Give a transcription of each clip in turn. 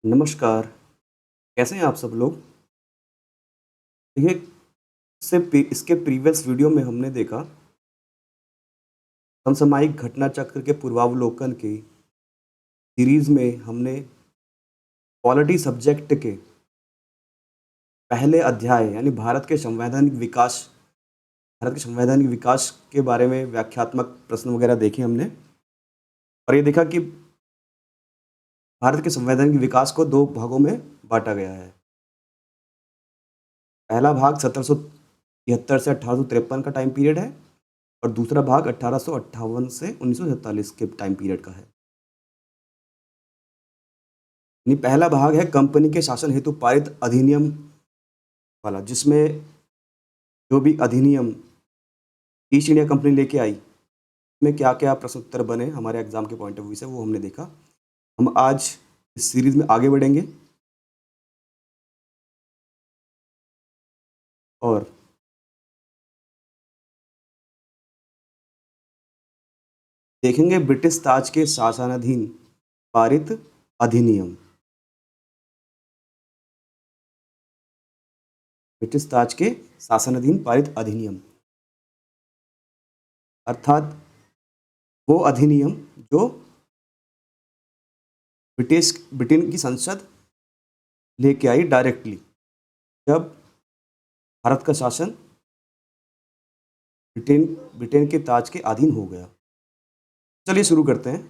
नमस्कार, कैसे हैं आप सब लोग? देखिए, इसके प्रीवियस वीडियो में हमने देखा, समसामयिक घटना चक्र के पूर्वावलोकन की सीरीज़ में हमने पॉलिटी सब्जेक्ट के पहले अध्याय यानी भारत के संवैधानिक विकास के बारे में व्याख्यात्मक प्रश्न वगैरह देखे हमने और ये देखा कि भारत के संवैधानिक विकास को 2 भागों में बाँटा गया है। पहला भाग 1773 से 1853 का टाइम पीरियड है और दूसरा भाग 1858 से 1947 के टाइम पीरियड का है। यानी पहला भाग है कंपनी के शासन हेतु पारित अधिनियम वाला, जिसमें जो भी अधिनियम ईस्ट इंडिया कंपनी लेके आई, उसमें क्या-क्या प्रश्न उत्तर बने हमारे एग्जाम के पॉइंट ऑफ व्यू से, वो हमने देखा। हम आज इस सीरीज में आगे बढ़ेंगे और देखेंगे ब्रिटिश ताज के शासनाधीन पारित अधिनियम। ब्रिटिश ताज के शासनाधीन पारित अधिनियम अर्थात वो अधिनियम जो ब्रिटेन की संसद लेके आई डायरेक्टली, जब भारत का शासन ब्रिटेन ब्रिटेन के ताज के अधीन हो गया। चलिए शुरू करते हैं।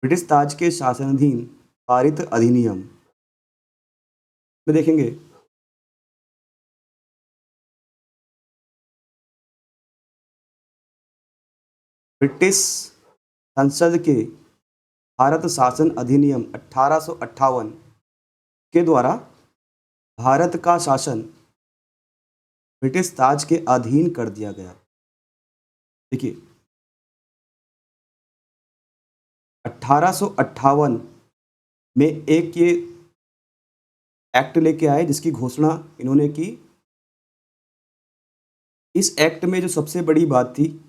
ब्रिटिश ताज के शासनाधीन पारित अधिनियम में देखेंगे ब्रिटिश संसद के भारत शासन अधिनियम 1858 के द्वारा भारत का शासन ब्रिटिश ताज के अधीन कर दिया गया। देखिए, 1858 में एक ये एक्ट लेके आए जिसकी घोषणा इन्होंने की। इस एक्ट में जो सबसे बड़ी बात थी,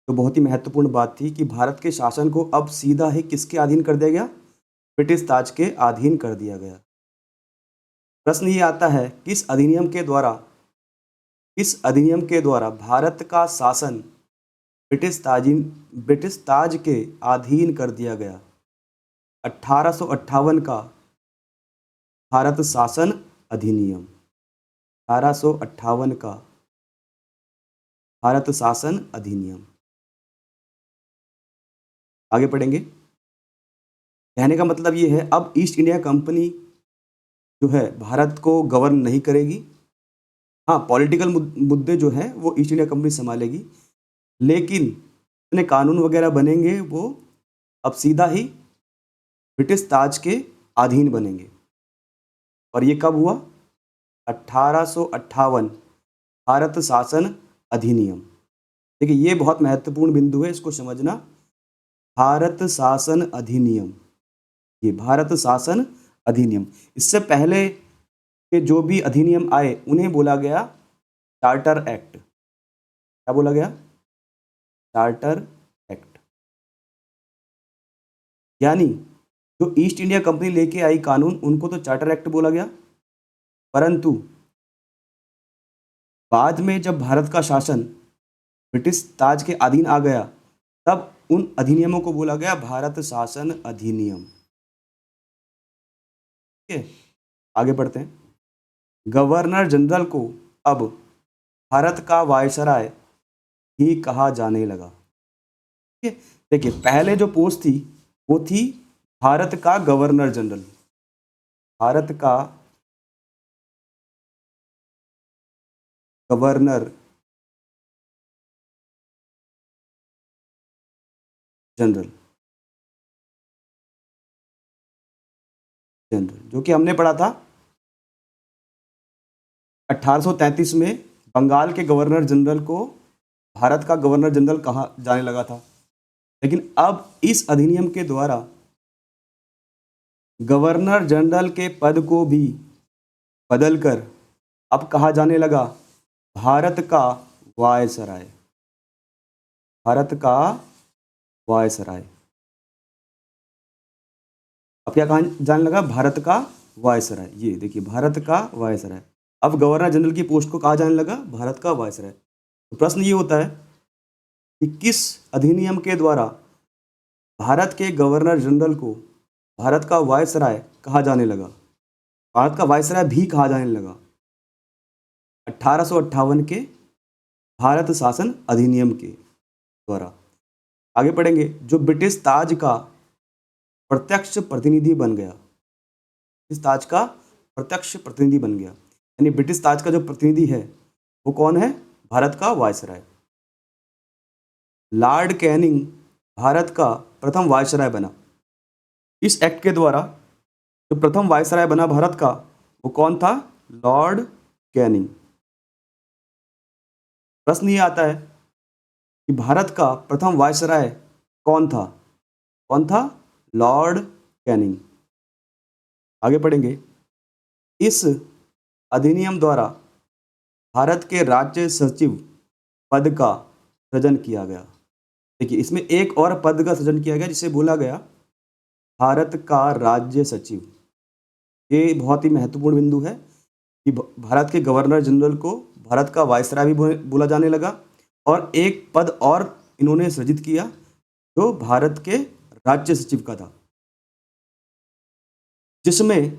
जो बहुत ही महत्वपूर्ण बात थी, कि भारत के शासन को अब सीधा ही किसके अधीन कर दिया गया? ब्रिटिश ताज के अधीन कर दिया गया। प्रश्न ये आता है, किस अधिनियम के द्वारा भारत का शासन ब्रिटिश ताज के अधीन कर दिया गया? 1858 का भारत शासन अधिनियम। 1858 का भारत शासन अधिनियम। आगे पढ़ेंगे। कहने का मतलब ये है, अब ईस्ट इंडिया कंपनी जो है भारत को गवर्न नहीं करेगी। हाँ, पॉलिटिकल मुद्दे जो हैं वो ईस्ट इंडिया कंपनी संभालेगी, लेकिन इतने कानून वगैरह बनेंगे वो अब सीधा ही ब्रिटिश ताज के अधीन बनेंगे। और ये कब हुआ? 1858 भारत शासन अधिनियम। देखिए, ये बहुत महत्वपूर्ण बिंदु है, इसको समझना। भारत शासन अधिनियम, ये भारत शासन अधिनियम। इससे पहले के जो भी अधिनियम आए उन्हें बोला गया चार्टर एक्ट। क्या बोला गया? Charter act. यानी जो ईस्ट इंडिया कंपनी लेके आई कानून, उनको तो चार्टर एक्ट बोला गया, परंतु बाद में जब भारत का शासन ब्रिटिश ताज के अधीन आ गया, तब उन अधिनियमों को बोला गया भारत शासन अधिनियम। ठीक है, आगे बढ़ते हैं। गवर्नर जनरल को अब भारत का वायसराय ही कहा जाने लगा। ठीक है, देखिए, पहले जो पोस्ट थी वो थी भारत का गवर्नर जनरल। भारत का गवर्नर जनरल जनरल जो कि हमने पढ़ा था 1833 में, बंगाल के गवर्नर जनरल को भारत का गवर्नर जनरल कहा जाने लगा था। लेकिन अब इस अधिनियम के द्वारा गवर्नर जनरल के पद को भी बदलकर अब कहा जाने लगा भारत का वायसराय। भारत का वायसराय। अब क्या कहा जाने लगा? भारत का वायसराय। ये देखिए, भारत का वायसराय। अब गवर्नर जनरल की पोस्ट को कहा जाने लगा भारत का वायसराय। तो प्रश्न ये होता है कि किस अधिनियम के द्वारा भारत के गवर्नर जनरल को भारत का वायसराय कहा जाने लगा, भारत का वायसराय भी कहा जाने लगा? 1858 के भारत शासन अधिनियम के द्वारा। आगे पढ़ेंगे। जो ब्रिटिश ताज का प्रत्यक्ष प्रतिनिधि बन गया, ब्रिटिश ताज का प्रत्यक्ष प्रतिनिधि बन गया, यानी ब्रिटिश ताज का जो प्रतिनिधि है वो कौन है? भारत का वायसराय। लॉर्ड कैनिंग भारत का प्रथम वायसराय बना। इस एक्ट के द्वारा जो प्रथम वायसराय बना भारत का, वो कौन था? Lord Canning. प्रश्न ये आता है कि भारत का प्रथम वायसराय कौन था? कौन था? Lord Canning. आगे पढ़ेंगे। इस अधिनियम द्वारा भारत के राज्य सचिव पद का सृजन किया गया। देखिए, इसमें एक और पद का सृजन किया गया जिसे बोला गया भारत का राज्य सचिव। ये बहुत ही महत्वपूर्ण बिंदु है कि भारत के गवर्नर जनरल को भारत का वायसराय भी बोला जाने लगा, और एक पद और इन्होंने सृजित किया जो भारत के राज्य सचिव का था, जिसमें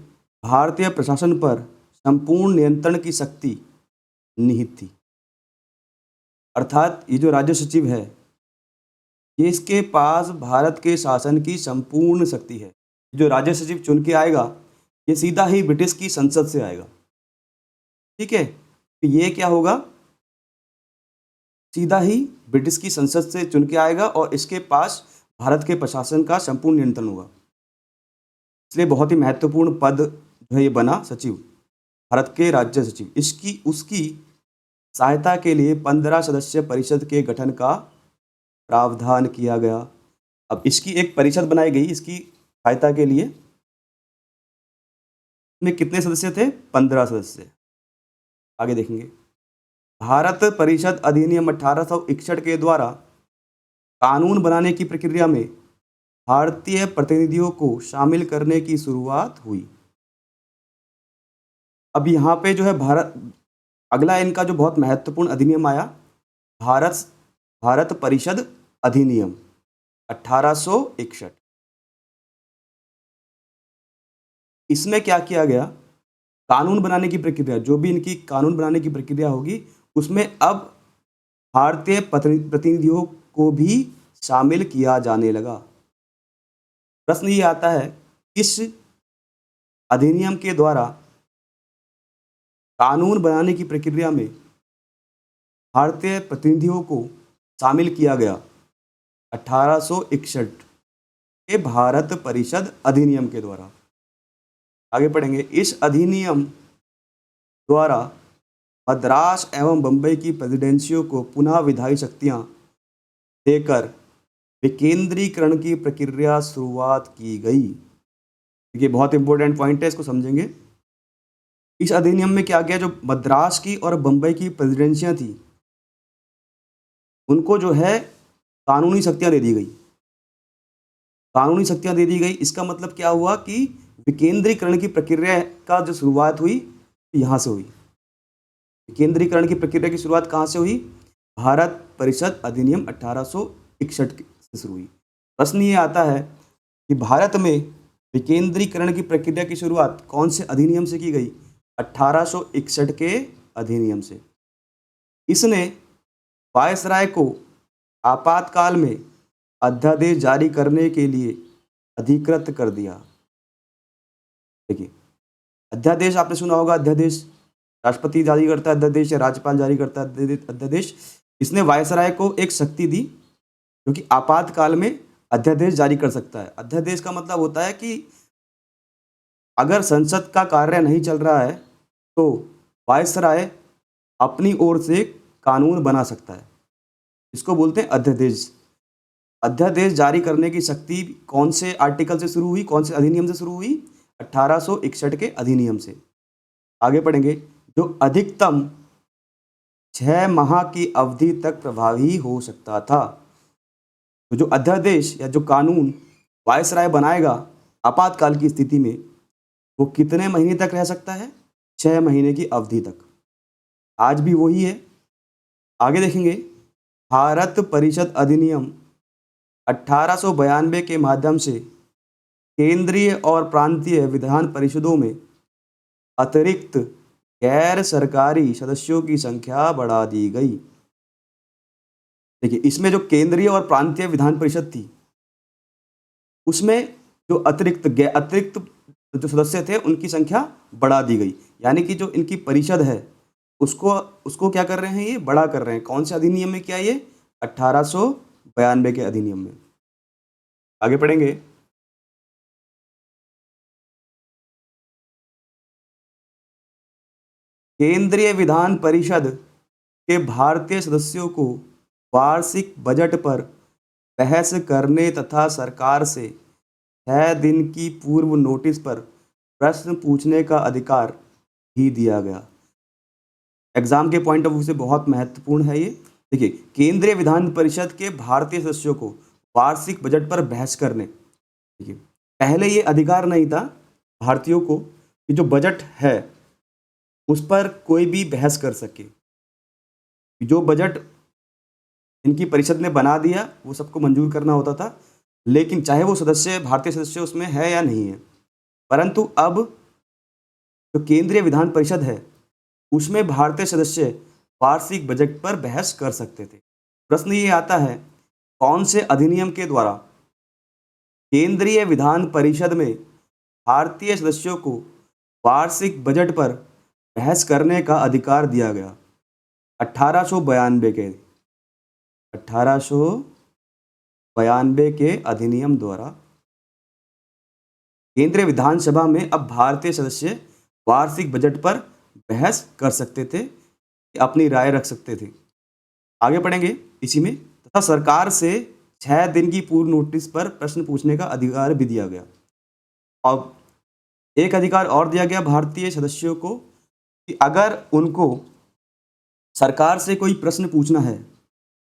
भारतीय प्रशासन पर संपूर्ण नियंत्रण की शक्ति निहित थी। अर्थात ये जो राज्य सचिव है, ये इसके पास भारत के शासन की संपूर्ण शक्ति है। जो राज्य सचिव चुन के आएगा, ये सीधा ही ब्रिटिश की संसद से आएगा। ठीक है, तो ये क्या होगा? सीधा ही ब्रिटिश की संसद से चुन के आएगा और इसके पास भारत के प्रशासन का संपूर्ण नियंत्रण होगा। इसलिए बहुत ही महत्वपूर्ण पद जो है ये बना सचिव, भारत के राज्य सचिव। उसकी सहायता के लिए 15 सदस्य परिषद के गठन का प्रावधान किया गया। अब इसकी एक परिषद बनाई गई इसकी सहायता के लिए। में कितने सदस्य थे? 15 सदस्य। आगे देखेंगे। भारत परिषद अधिनियम 1861 के द्वारा कानून बनाने की प्रक्रिया में भारतीय प्रतिनिधियों को शामिल करने की शुरुआत हुई। अब यहाँ पे जो है अगला इनका जो बहुत महत्वपूर्ण अधिनियम आया, भारत परिषद अधिनियम 1861। इसमें क्या किया गया? कानून बनाने की प्रक्रिया, जो भी इनकी कानून बनाने की प्रक्रिया होगी, उसमें अब भारतीय प्रतिनिधियों को भी शामिल किया जाने लगा। प्रश्न ये आता है, इस अधिनियम के द्वारा कानून बनाने की प्रक्रिया में भारतीय प्रतिनिधियों को शामिल किया गया 1861 के भारत परिषद अधिनियम के द्वारा। आगे पढ़ेंगे। इस अधिनियम द्वारा मद्रास एवं बंबई की प्रेसिडेंसियों को पुनः विधायी शक्तियां देकर विकेंद्रीकरण की प्रक्रिया शुरुआत की गई। देखिए, बहुत इंपॉर्टेंट पॉइंट है, इसको समझेंगे। इस अधिनियम में क्या किया? जो मद्रास की और बंबई की प्रेसिडेंसियां थी, उनको जो है कानूनी शक्तियां दे दी गई। कानूनी शक्तियां दे दी गई, इसका मतलब क्या हुआ कि विकेंद्रीकरण की प्रक्रिया का जो शुरुआत हुई, यहाँ से हुई। विकेंद्रीकरण की प्रक्रिया की शुरुआत कहाँ से हुई? भारत परिषद अधिनियम 1861 से शुरू हुई। प्रश्न ये आता है कि भारत में विकेंद्रीकरण की प्रक्रिया की शुरुआत कौन से अधिनियम से की गई? 1861 के अधिनियम से। इसने वायसराय को आपातकाल में अध्यादेश जारी करने के लिए अधिकृत कर दिया। देखिए, अध्यादेश आपने सुना होगा, अध्यादेश राष्ट्रपति जारी करता है अध्यादेश, या राज्यपाल जारी करता है अध्यादेश। इसने वायसराय को एक शक्ति दी जो कि आपातकाल में अध्यादेश जारी कर सकता है। अध्यादेश का मतलब होता है कि अगर संसद का कार्य नहीं चल रहा है तो वायसराय अपनी ओर से कानून बना सकता है, इसको बोलते हैं अध्यादेश। अध्यादेश जारी करने की शक्ति कौन से आर्टिकल से शुरू हुई, कौन से अधिनियम से शुरू हुई? 1861 के अधिनियम से। आगे पढ़ेंगे। जो अधिकतम 6 माह की अवधि तक प्रभावी हो सकता था। तो जो अध्यादेश या जो कानून वायसराय बनाएगा आपातकाल की स्थिति में वो कितने महीने तक रह सकता है? 6 महीने की अवधि तक। आज भी वही है। आगे देखेंगे, भारत परिषद अधिनियम 1892 के माध्यम से केंद्रीय और प्रांतीय विधान परिषदों में अतिरिक्त गैर सरकारी सदस्यों की संख्या बढ़ा दी गई। देखिए, इसमें जो केंद्रीय और प्रांतीय विधान परिषद थी, उसमें जो अतिरिक्त जो सदस्य थे उनकी संख्या बढ़ा दी गई। यानी कि जो इनकी परिषद है उसको उसको क्या कर रहे हैं, ये बड़ा कर रहे हैं। कौन से अधिनियम में किया ये? 1892 के अधिनियम में। आगे पढ़ेंगे, केंद्रीय विधान परिषद के भारतीय सदस्यों को वार्षिक बजट पर बहस करने तथा सरकार से 6 दिन की पूर्व नोटिस पर प्रश्न पूछने का अधिकार भी दिया गया। एग्जाम के पॉइंट ऑफ व्यू से बहुत महत्वपूर्ण है ये। देखिए, केंद्रीय विधान परिषद के भारतीय सदस्यों को वार्षिक बजट पर बहस करने, देखिए पहले ये अधिकार नहीं था भारतीयों को कि जो बजट है उस पर कोई भी बहस कर सके। जो बजट इनकी परिषद ने बना दिया वो सबको मंजूर करना होता था, लेकिन चाहे वो सदस्य, भारतीय सदस्य उसमें है या नहीं है। परंतु अब जो केंद्रीय विधान परिषद है उसमें भारतीय सदस्य वार्षिक बजट पर बहस कर सकते थे। प्रश्न ये आता है, कौन से अधिनियम के द्वारा केंद्रीय विधान परिषद में भारतीय सदस्यों को वार्षिक बजट पर बहस करने का अधिकार दिया गया? 1892 के अधिनियम द्वारा केंद्रीय विधानसभा में अब भारतीय सदस्य वार्षिक बजट पर बहस कर सकते थे, अपनी राय रख सकते थे। आगे पढ़ेंगे इसी में, तथा सरकार से 6 दिन की पूर्व नोटिस पर प्रश्न पूछने का अधिकार भी दिया गया। और एक अधिकार और दिया गया भारतीय सदस्यों को कि अगर उनको सरकार से कोई प्रश्न पूछना है,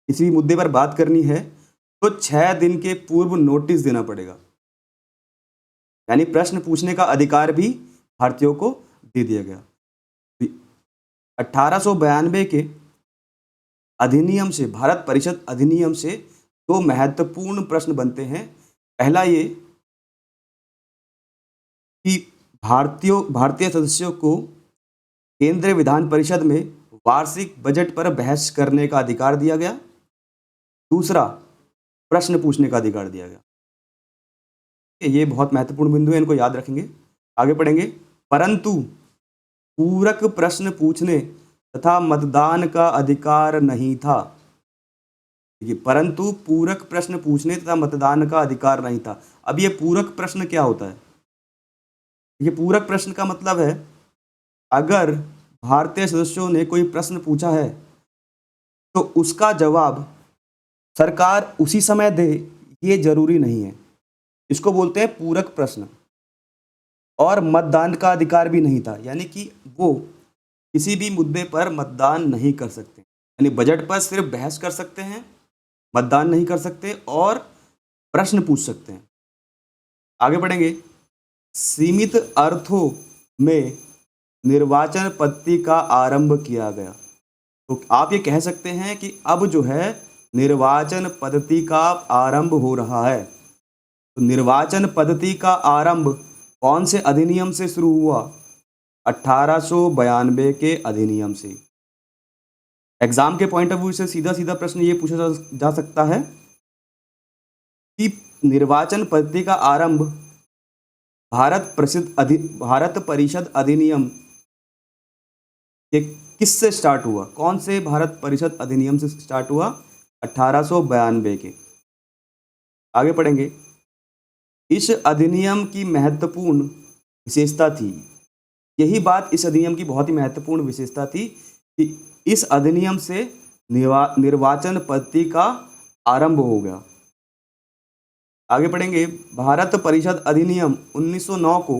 किसी भी मुद्दे पर बात करनी है, तो 6 दिन के पूर्व नोटिस देना पड़ेगा। यानी प्रश्न पूछने का अधिकार भी भारतीयों को दे दिया गया। 1892 के अधिनियम से, भारत परिषद अधिनियम से दो महत्वपूर्ण प्रश्न बनते हैं। पहला ये कि भारतीय सदस्यों को केंद्रीय विधान परिषद में वार्षिक बजट पर बहस करने का अधिकार दिया गया। दूसरा, प्रश्न पूछने का अधिकार दिया गया। ये बहुत महत्वपूर्ण बिंदु है, इनको याद रखेंगे। आगे पढ़ेंगे, परंतु पूरक प्रश्न पूछने तथा मतदान का अधिकार नहीं था। देखिए, परंतु पूरक प्रश्न पूछने तथा मतदान का अधिकार नहीं था। अब ये पूरक प्रश्न क्या होता है? ये पूरक प्रश्न का मतलब है, अगर भारतीय सदस्यों ने कोई प्रश्न पूछा है तो उसका जवाब सरकार उसी समय दे, ये जरूरी नहीं है। इसको बोलते हैं पूरक प्रश्न। और मतदान का अधिकार भी नहीं था, यानी कि वो किसी भी मुद्दे पर मतदान नहीं कर सकते। यानी बजट पर सिर्फ बहस कर सकते हैं, मतदान नहीं कर सकते और प्रश्न पूछ सकते हैं। आगे बढ़ेंगे, सीमित अर्थों में निर्वाचन पद्धति का आरंभ किया गया। तो आप ये कह सकते हैं कि अब जो है निर्वाचन पद्धति का आरंभ हो रहा है। तो निर्वाचन पद्धति का आरंभ कौन से अधिनियम से शुरू हुआ? 1892 के अधिनियम से। एग्जाम के पॉइंट ऑफ व्यू से सीधा सीधा प्रश्न ये पूछा जा सकता है कि निर्वाचन पद्धति का आरंभ भारत परिषद अधिनियम के किससे स्टार्ट हुआ? कौन से भारत परिषद अधिनियम से स्टार्ट हुआ? 1892 के। आगे पढ़ेंगे, इस अधिनियम की महत्वपूर्ण विशेषता थी, यही बात इस अधिनियम की बहुत ही महत्वपूर्ण विशेषता थी कि इस अधिनियम से निर्वाचन पद्धति का आरंभ हो गया। आगे पढ़ेंगे, भारत परिषद अधिनियम 1909 को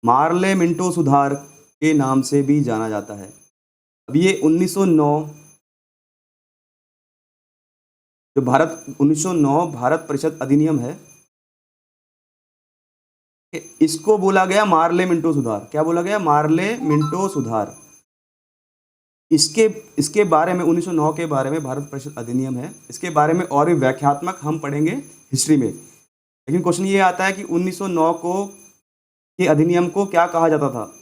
मार्ले मिंटो सुधार के नाम से भी जाना जाता है। अब ये 1909 जो 1909 भारत परिषद अधिनियम है, इसको बोला गया मार्ले मिंटो सुधार। क्या बोला गया? मार्ले मिंटो सुधार। इसके इसके बारे में 1909 के बारे में भारत परिषद अधिनियम है, इसके बारे में और भी व्याख्यात्मक हम पढ़ेंगे हिस्ट्री में। लेकिन क्वेश्चन ये आता है कि 1909 को के अधिनियम को क्या कहा जाता था?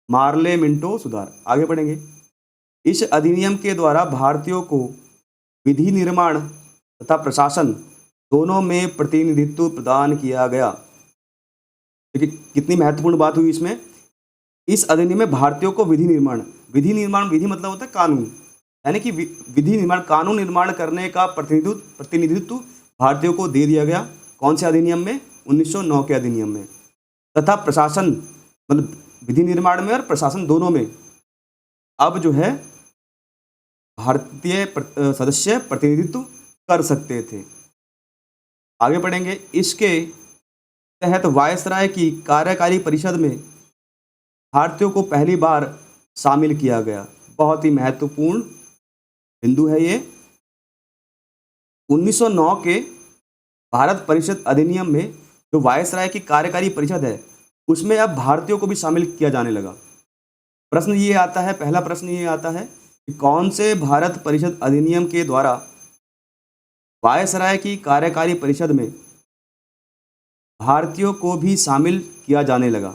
मार्ले मिंटो सुधार। आगे बढ़ेंगे। इस अधिनियम के द्वारा भारतीयों को विधि निर्माण तथा प्रशासन दोनों में प्रतिनिधित्व प्रदान किया गया। देखिए कितनी महत्वपूर्ण बात हुई इसमें। इस अधिनियम में भारतीयों को विधि निर्माण विधि मतलब होता है कानून, यानी कि विधि निर्माण कानून निर्माण करने का प्रतिनिधित्व भारतीयों को दे दिया गया। कौन से अधिनियम में? 1909 के अधिनियम में। तथा प्रशासन मतलब विधि निर्माण में और प्रशासन दोनों में अब जो है भारतीय सदस्य प्रतिनिधित्व कर सकते थे। आगे बढ़ेंगे। इसके तहत वायसराय की कार्यकारी परिषद में भारतीयों को पहली बार शामिल किया गया। बहुत ही महत्वपूर्ण बिंदु है ये। 1909 के भारत परिषद अधिनियम में जो वायसराय की कार्यकारी परिषद है उसमें अब भारतीयों को भी शामिल किया जाने लगा। प्रश्न ये आता है, पहला प्रश्न ये आता है कि कौन से भारत परिषद अधिनियम के द्वारा वायसराय की कार्यकारी परिषद में भारतीयों को भी शामिल किया जाने लगा?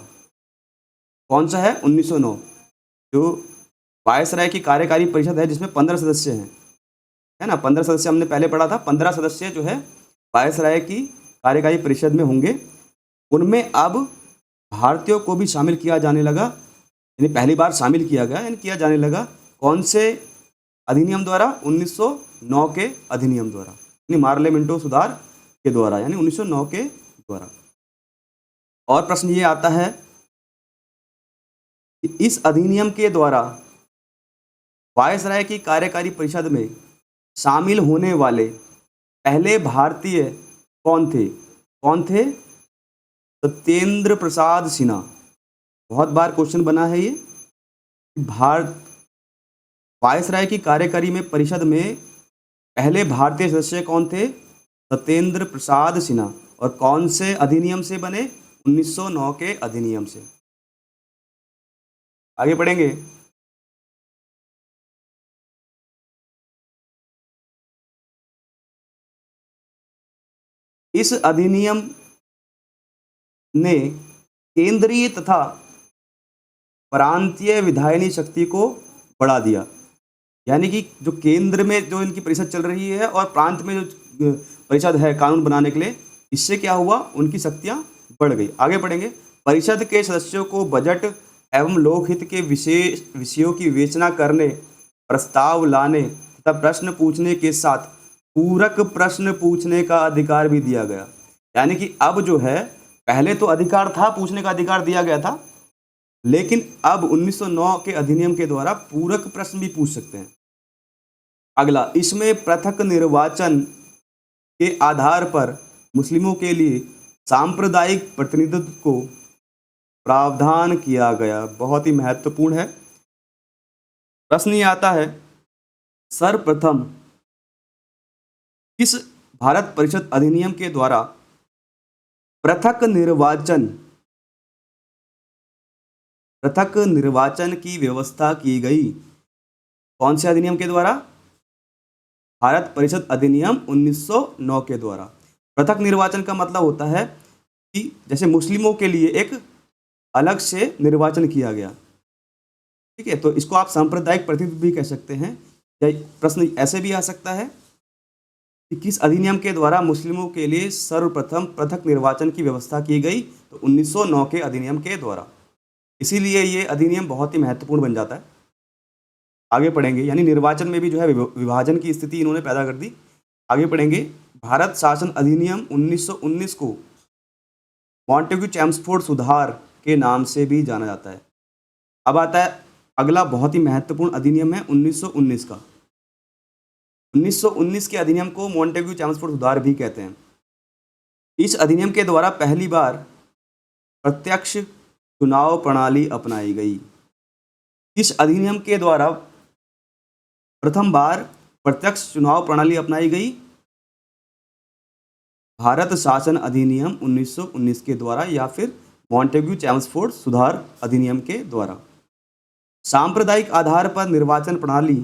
कौन सा है? 1909। जो वायसराय की कार्यकारी परिषद है जिसमें 15 सदस्य हैं, है ना, 15 सदस्य हमने पहले पढ़ा था। 15 सदस्य जो है वायसराय की कार्यकारी परिषद में होंगे, उनमें अब भारतीयों को भी शामिल किया जाने लगा, यानी पहली बार शामिल किया गया, यानी किया जाने लगा। कौन से अधिनियम द्वारा? 1909 के अधिनियम द्वारा, यानी मार्ले मिंटो सुधार के द्वारा, यानी 1909 के द्वारा। और प्रश्न ये आता है कि इस अधिनियम के द्वारा वायसराय की कार्यकारी परिषद में शामिल होने वाले पहले भारतीय कौन थे? कौन थे? सत्येंद्र प्रसाद सिन्हा। बहुत बार क्वेश्चन बना है ये। भारत वायसराय की कार्यकारी में परिषद में पहले भारतीय सदस्य कौन थे? सत्येंद्र प्रसाद सिन्हा। और कौन से अधिनियम से बने? 1909 के अधिनियम से। आगे बढ़ेंगे। इस अधिनियम ने केंद्रीय तथा प्रांतीय विधायनी शक्ति को बढ़ा दिया, यानी कि जो केंद्र में जो इनकी परिषद चल रही है और प्रांत में जो परिषद है कानून बनाने के लिए, इससे क्या हुआ? उनकी शक्तियां बढ़ गई। आगे बढ़ेंगे। परिषद के सदस्यों को बजट एवं लोकहित के विषयों की विवेचना करने, प्रस्ताव लाने तथा प्रश्न पूछने के साथ पूरक प्रश्न पूछने का अधिकार भी दिया गया। यानी कि अब जो है, पहले तो अधिकार था, पूछने का अधिकार दिया गया था, लेकिन अब 1909 के अधिनियम के द्वारा पूरक प्रश्न भी पूछ सकते हैं। अगला, इसमें पृथक निर्वाचन के आधार पर मुस्लिमों के लिए सांप्रदायिक प्रतिनिधित्व को प्रावधान किया गया। बहुत ही महत्वपूर्ण है। प्रश्न ये आता है, सर्वप्रथम किस भारत परिषद अधिनियम के द्वारा पृथक निर्वाचन की व्यवस्था की गई? कौन से अधिनियम के द्वारा? भारत परिषद अधिनियम 1909 के द्वारा। पृथक निर्वाचन का मतलब होता है कि जैसे मुस्लिमों के लिए एक अलग से निर्वाचन किया गया, ठीक है, तो इसको आप सांप्रदायिक प्रतिनिधित्व भी कह सकते हैं। या प्रश्न ऐसे भी आ सकता है कि किस अधिनियम के द्वारा मुस्लिमों के लिए सर्वप्रथम पृथक निर्वाचन की व्यवस्था की गई? तो 1909 के अधिनियम के द्वारा। इसीलिए ये अधिनियम बहुत ही महत्वपूर्ण बन जाता है। आगे पढ़ेंगे, यानी निर्वाचन में भी जो है विभाजन की स्थिति इन्होंने पैदा कर दी। आगे पढ़ेंगे। भारत शासन अधिनियम 1919 को मॉन्टेग्यू चैम्सफोर्ड सुधार के नाम से भी जाना जाता है। अब आता है अगला बहुत ही महत्वपूर्ण अधिनियम है 1919 का। 1919 के अधिनियम को मॉन्टेग्यू चैम्सफोर्ड सुधार भी कहते हैं। इस अधिनियम के द्वारा पहली बार प्रत्यक्ष चुनाव प्रणाली अपनाई गई। इस अधिनियम के द्वारा प्रथम बार प्रत्यक्ष चुनाव प्रणाली अपनाई गई भारत शासन अधिनियम 1919 के द्वारा या फिर मॉन्टेग्यू चैम्सफोर्ड सुधार अधिनियम के द्वारा। सांप्रदायिक आधार पर निर्वाचन प्रणाली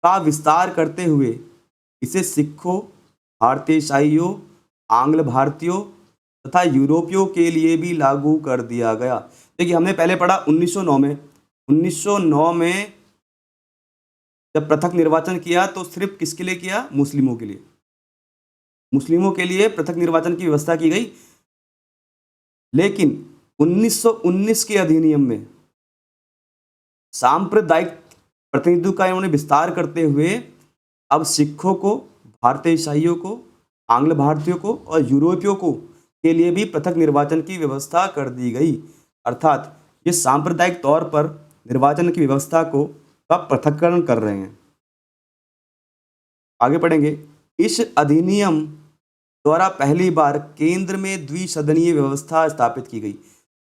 का विस्तार करते हुए इसे सिखों, भारतीय ईसाइयों, आंग्ल भारतीयों तथा यूरोपियों के लिए भी लागू कर दिया गया। देखिए, हमने पहले पढ़ा 1909 में। 1909 में जब पृथक निर्वाचन किया तो सिर्फ किसके लिए किया? मुस्लिमों के लिए। मुस्लिमों के लिए पृथक निर्वाचन की व्यवस्था की गई। लेकिन 1919 के अधिनियम में सांप्रदायिक प्रतिनिधित्व का इन्होंने विस्तार करते हुए अब सिखों को, भारतीय ईसाइयों को, आंग्ल भारतीयों को और यूरोपियों को के लिए भी पृथक निर्वाचन की व्यवस्था कर दी गई। अर्थात ये सांप्रदायिक तौर पर निर्वाचन की व्यवस्था को का पृथक्करण कर रहे हैं। आगे पढ़ेंगे। इस अधिनियम द्वारा पहली बार केंद्र में द्विसदनीय व्यवस्था स्थापित की गई।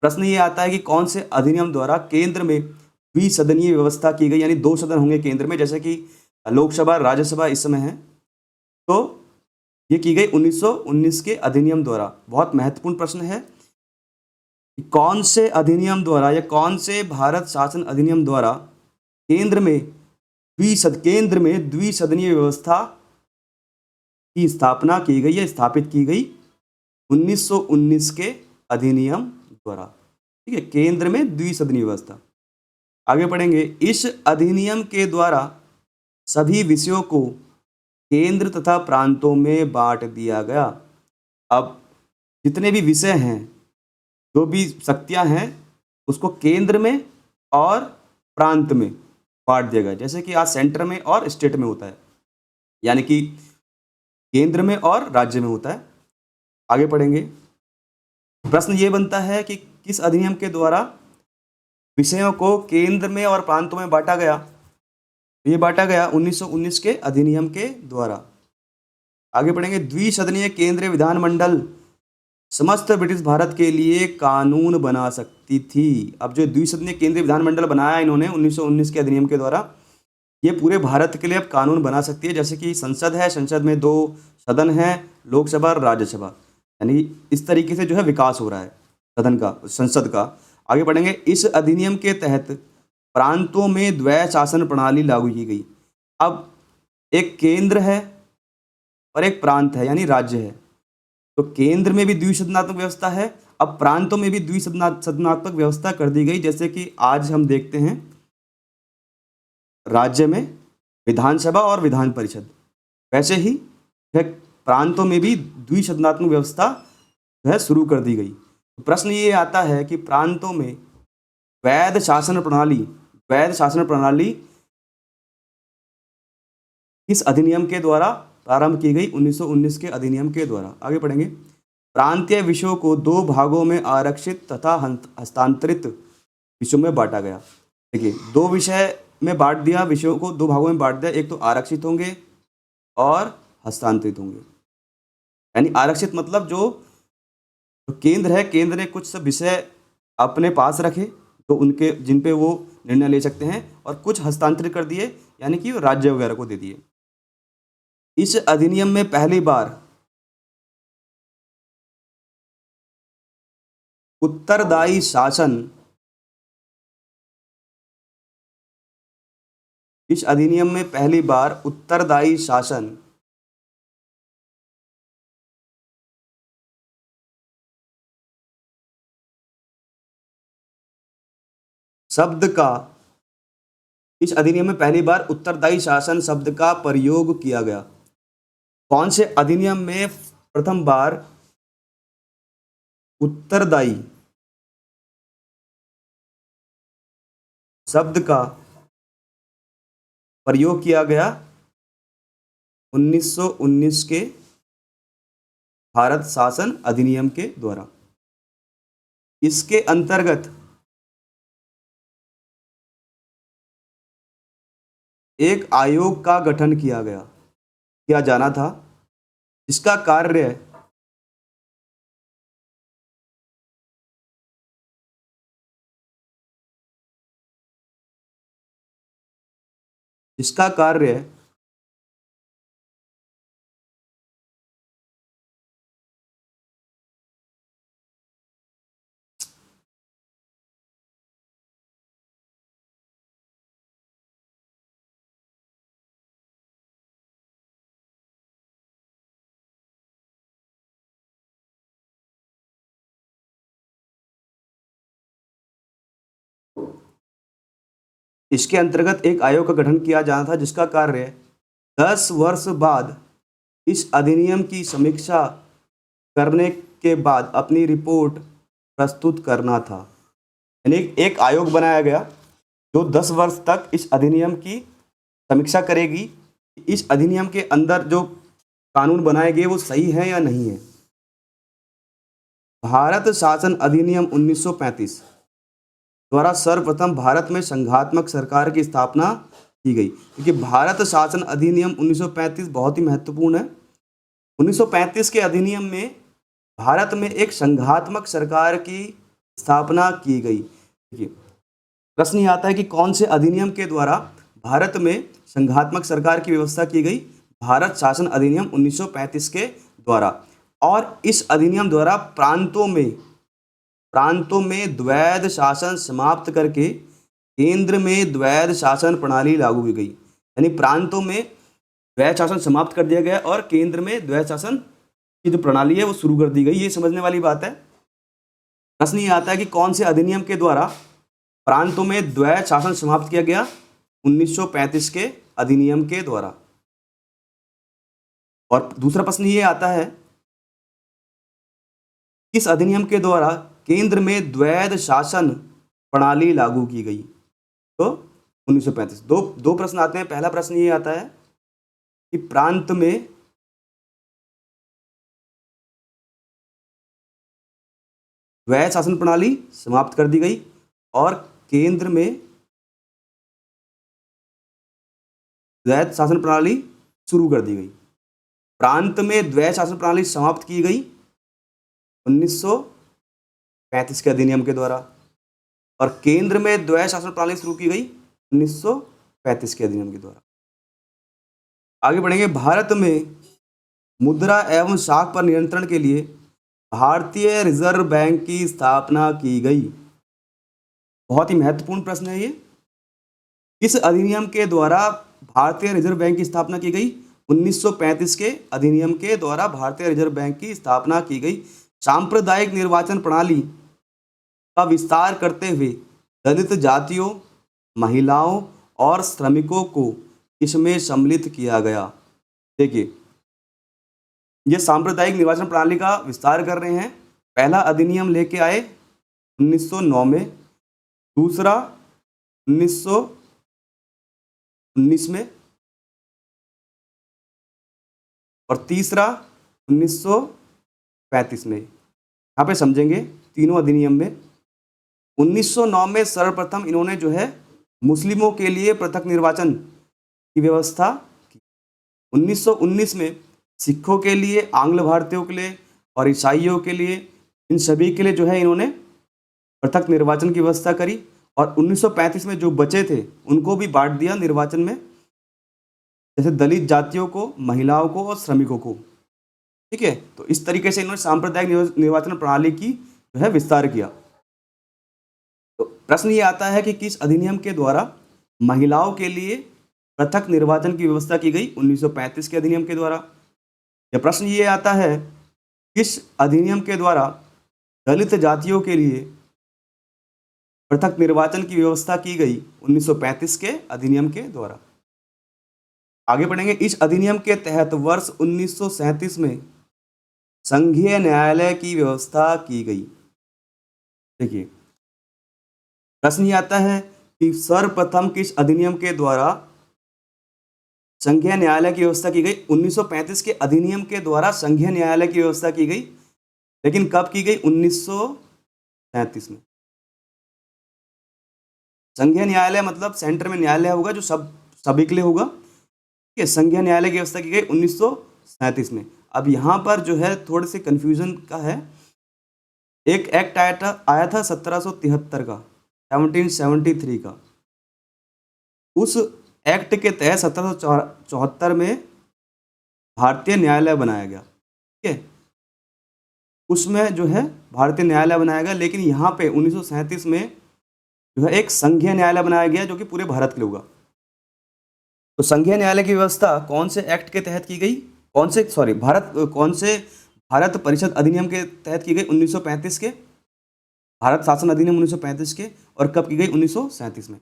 प्रश्न ये आता है कि कौन से अधिनियम द्वारा केंद्र में द्विसदनीय व्यवस्था की गई, यानी 2 सदन होंगे केंद्र में, जैसे कि लोकसभा, राज्यसभा इस समय है। तो ये की गई 1919 के अधिनियम द्वारा। बहुत महत्वपूर्ण प्रश्न है, कौन से अधिनियम द्वारा या कौन से भारत शासन अधिनियम द्वारा केंद्र में द्विसदनीय व्यवस्था की स्थापना की गई या स्थापित की गई? 1919 के अधिनियम द्वारा। ठीक है, केंद्र में द्विसदनीय व्यवस्था। आगे पढ़ेंगे। इस अधिनियम के द्वारा सभी विषयों को केंद्र तथा प्रांतों में बांट दिया गया। अब जितने भी विषय हैं, जो भी शक्तियां हैं, उसको केंद्र में और प्रांत में बांट दिया गया। जैसे कि आज सेंटर में और स्टेट में होता है, यानी कि केंद्र में और राज्य में होता है। आगे पढ़ेंगे। प्रश्न ये बनता है कि किस अधिनियम के द्वारा विषयों को केंद्र में और प्रांतों में बांटा गया? ये बांटा गया 1919 के अधिनियम के द्वारा। आगे पढ़ेंगे। द्विसदनीय केंद्रीय विधानमंडल समस्त ब्रिटिश भारत के लिए कानून बना सकती थी। अब जो द्विसदनीय केंद्रीय विधानमंडल बनाया इन्होंने 1919 के अधिनियम के द्वारा, ये पूरे भारत के लिए अब कानून बना सकती है। जैसे कि संसद है, संसद में 2 सदन हैं, लोकसभा और राज्यसभा, यानी इस तरीके से जो है विकास हो रहा है सदन का, संसद का। आगे बढ़ेंगे। इस अधिनियम के तहत प्रांतों में द्वैध शासन प्रणाली लागू की गई। अब एक केंद्र है और एक प्रांत है, यानी राज्य है। तो केंद्र में भी द्विसदनात्मक व्यवस्था है, अब प्रांतों में भी द्विसदनात्मक व्यवस्था कर दी गई। जैसे कि आज हम देखते हैं राज्य में विधानसभा और विधान परिषद, वैसे ही प्रांतों में भी द्विसदनात्मक व्यवस्था जो है शुरू कर दी गई। तो प्रश्न ये आता है कि प्रांतों में वैध शासन प्रणाली किस अधिनियम के द्वारा प्रारंभ की गई? 1919 के अधिनियम के द्वारा। आगे पढ़ेंगे। प्रांतीय विषयों को 2 भागों में आरक्षित तथा हस्तांतरित विषयों में बांटा गया। देखिए, 2 विषय में बांट दिया, विषयों को 2 भागों में बांट दिया। एक तो आरक्षित होंगे और हस्तांतरित होंगे। यानी आरक्षित मतलब जो केंद्र है, केंद्र ने कुछ विषय अपने पास रखे तो उनके जिन पे वो निर्णय ले सकते हैं, और कुछ हस्तांतरित कर दिए, यानी कि राज्य वगैरह को दे दिए। इस अधिनियम में पहली बार उत्तरदायी शासन शब्द का इस अधिनियम में पहली बार उत्तरदायी शासन शब्द का प्रयोग किया गया। कौन से अधिनियम में प्रथम बार उत्तरदायी शब्द का प्रयोग किया गया? 1919 के भारत शासन अधिनियम के द्वारा। इसके अंतर्गत एक आयोग का गठन किया जाना था, जिसका कार्य इसके अंतर्गत एक आयोग का गठन किया जाना था जिसका कार्य 10 वर्ष बाद इस अधिनियम की समीक्षा करने के बाद अपनी रिपोर्ट प्रस्तुत करना था। यानी एक आयोग बनाया गया जो 10 वर्ष तक इस अधिनियम की समीक्षा करेगी, इस अधिनियम के अंदर जो कानून बनाए गए वो सही है या नहीं है। भारत शासन अधिनियम 1935 द्वारा सर्वप्रथम भारत में संघात्मक सरकार की स्थापना की गई। क्योंकि भारत शासन अधिनियम 1935 बहुत ही महत्वपूर्ण है। 1935 के अधिनियम में भारत में एक संघात्मक सरकार की स्थापना की गई। देखिए, प्रश्न ये आता है कि कौन से अधिनियम के द्वारा भारत में संघात्मक सरकार की व्यवस्था की गई। भारत शासन अधिनियम 1935 के द्वारा। और इस अधिनियम द्वारा प्रांतों में द्वैध शासन समाप्त करके केंद्र में द्वैध शासन प्रणाली लागू की गई। यानी प्रांतों में द्वैध शासन समाप्त कर दिया गया और केंद्र में द्वैध शासन की जो प्रणाली है वो शुरू कर दी गई। ये समझने वाली बात है। प्रश्न ये आता है कि कौन से अधिनियम के द्वारा प्रांतों में द्वैध शासन समाप्त किया गया। 1935 के अधिनियम के द्वारा। और दूसरा प्रश्न ये आता है, इस अधिनियम के द्वारा केंद्र में द्वैध शासन प्रणाली लागू की गई। तो 1935। दो प्रश्न आते हैं। पहला प्रश्न ये आता है कि प्रांत में द्वैध शासन प्रणाली समाप्त कर दी गई और केंद्र में द्वैध शासन प्रणाली शुरू कर दी गई। प्रांत में द्वैध शासन प्रणाली समाप्त की गई 1935 के अधिनियम के द्वारा और केंद्र में द्वैध शासन प्रणाली शुरू की गई 1935 के अधिनियम के द्वारा। आगे बढ़ेंगे। भारत में मुद्रा एवं शाख पर नियंत्रण के लिए भारतीय रिजर्व बैंक की स्थापना की गई। बहुत ही महत्वपूर्ण प्रश्न है ये। इस अधिनियम के द्वारा भारतीय रिजर्व बैंक की स्थापना की गई। 1935 के अधिनियम के द्वारा भारतीय रिजर्व बैंक की स्थापना की गई। सांप्रदायिक निर्वाचन प्रणाली का विस्तार करते हुए दलित जातियों, महिलाओं और श्रमिकों को इसमें सम्मिलित किया गया। देखिए, ये सांप्रदायिक निर्वाचन प्रणाली का विस्तार कर रहे हैं। पहला अधिनियम लेके आए 1909 में, दूसरा 1919 में और तीसरा 1935 में। यहाँ पे समझेंगे तीनों अधिनियम में। 1909 में सर्वप्रथम इन्होंने जो है मुस्लिमों के लिए पृथक निर्वाचन की व्यवस्था की। 1919 में सिखों के लिए, आंग्ल भारतीयों के लिए और ईसाइयों के लिए, इन सभी के लिए जो है इन्होंने पृथक निर्वाचन की व्यवस्था करी। और 1935 में जो बचे थे उनको भी बांट दिया निर्वाचन में, जैसे दलित जातियों को, महिलाओं को और श्रमिकों को। ठीक है, तो इस तरीके से इन्होंने सांप्रदायिक निर्वाचन प्रणाली की जो है विस्तार किया। तो प्रश्न ये आता है कि किस अधिनियम के द्वारा महिलाओं के लिए पृथक निर्वाचन की व्यवस्था की गई। 1935 के अधिनियम के द्वारा। या प्रश्न ये आता है, किस अधिनियम के द्वारा दलित जातियों के लिए पृथक निर्वाचन की व्यवस्था की गई। 1935 के अधिनियम के द्वारा। आगे बढ़ेंगे। इस अधिनियम के तहत वर्ष 1937 में संघीय न्यायालय की व्यवस्था की गई। देखिए, प्रश्न ये आता है कि सर्वप्रथम किस अधिनियम के द्वारा संघीय न्यायालय की व्यवस्था की गई। 1935 के अधिनियम के द्वारा संघीय न्यायालय की व्यवस्था की गई, लेकिन कब की गई। 1937 में। संघीय न्यायालय मतलब सेंटर में न्यायालय होगा जो सभी के लिए होगा। ठीक है, संघीय न्यायालय की व्यवस्था की गई 1937 में। अब यहाँ पर जो है थोड़े से कंफ्यूजन का है। एक एक्ट आया था 1773 का, 1773 का। उस एक्ट के तहत 1774 में भारतीय न्यायालय बनाया गया। ठीक है, उसमें जो है भारतीय न्यायालय बनाया गया, लेकिन यहाँ पे 1937 में जो है एक संघीय न्यायालय बनाया गया जो कि पूरे भारत के लिए होगा। तो संघीय न्यायालय की व्यवस्था कौन से एक्ट के तहत की गई, कौन से भारत परिषद अधिनियम के तहत की गई। 1935 के भारत शासन अधिनियम 1935 के। और कब की गई। 1937 में।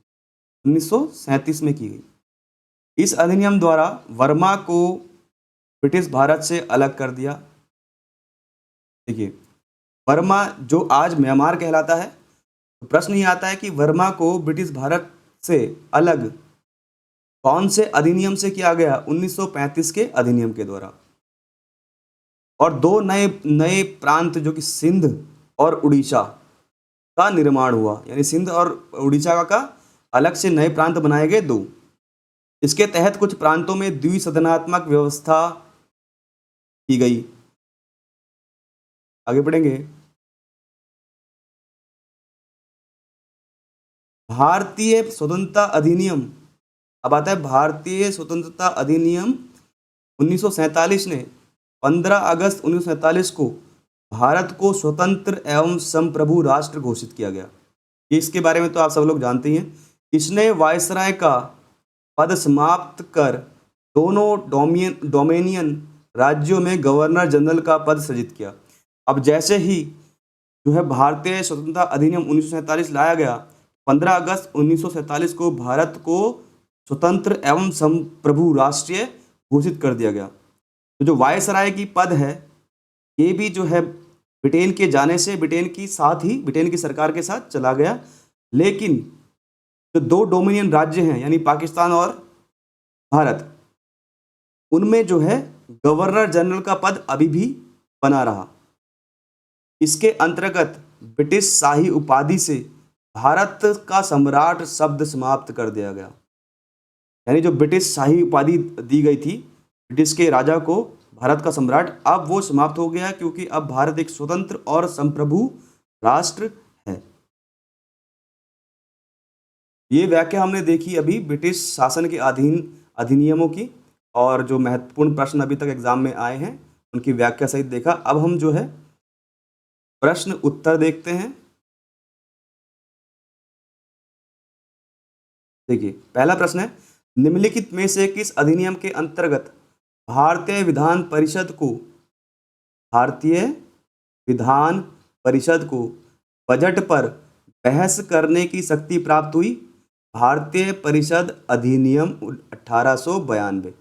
1937 में की गई। इस अधिनियम द्वारा वर्मा को ब्रिटिश भारत से अलग कर दिया। देखिए, वर्मा जो आज म्यांमार कहलाता है, तो प्रश्न ये आता है कि वर्मा को ब्रिटिश भारत से अलग कौन से अधिनियम से किया गया? 1935 के अधिनियम के द्वारा। और दो नए नए प्रांत जो कि सिंध और उड़ीसा का निर्माण हुआ, यानी सिंध और उड़ीसा का अलग से नए प्रांत बनाए गए दो। इसके तहत कुछ प्रांतों में द्विसदनात्मक व्यवस्था की गई। आगे बढ़ेंगे। भारतीय स्वतंत्रता अधिनियम, अब आता है भारतीय स्वतंत्रता अधिनियम 1947 ने 15 अगस्त 1947 को भारत को स्वतंत्र एवं संप्रभु राष्ट्र घोषित किया गया। इसके बारे में तो आप सब लोग जानते ही हैं। इसने वायसराय का पद समाप्त कर दोनों डोमेनियन राज्यों में गवर्नर जनरल का पद सृजित किया। अब जैसे ही जो है भारतीय स्वतंत्रता अधिनियम 1947 लाया गया, 15 अगस्त 1947 को भारत को स्वतंत्र एवं संप्रभु राष्ट्रीय घोषित कर दिया गया। तो जो वायसराय की पद है, ये भी जो है ब्रिटेन के जाने से ब्रिटेन की सरकार के साथ चला गया। लेकिन जो दो डोमिनियन राज्य हैं, यानी पाकिस्तान और भारत, उनमें जो है गवर्नर जनरल का पद अभी भी बना रहा। इसके अंतर्गत ब्रिटिश शाही उपाधि से भारत का सम्राट शब्द समाप्त कर दिया गया। यानी जो ब्रिटिश शाही उपाधि दी गई थी ब्रिटिश के राजा को, भारत का सम्राट, अब वो समाप्त हो गया, क्योंकि अब भारत एक स्वतंत्र और संप्रभु राष्ट्र है। ये व्याख्या हमने देखी अभी ब्रिटिश शासन के अधीन अधिनियमों की, और जो महत्वपूर्ण प्रश्न अभी तक एग्जाम में आए हैं उनकी व्याख्या सहित देखा। अब हम जो है प्रश्न उत्तर देखते हैं। देखिए, पहला प्रश्न है, निम्नलिखित में से किस अधिनियम के अंतर्गत भारतीय विधान परिषद को बजट पर बहस करने की शक्ति प्राप्त हुई? भारतीय परिषद अधिनियम 1892।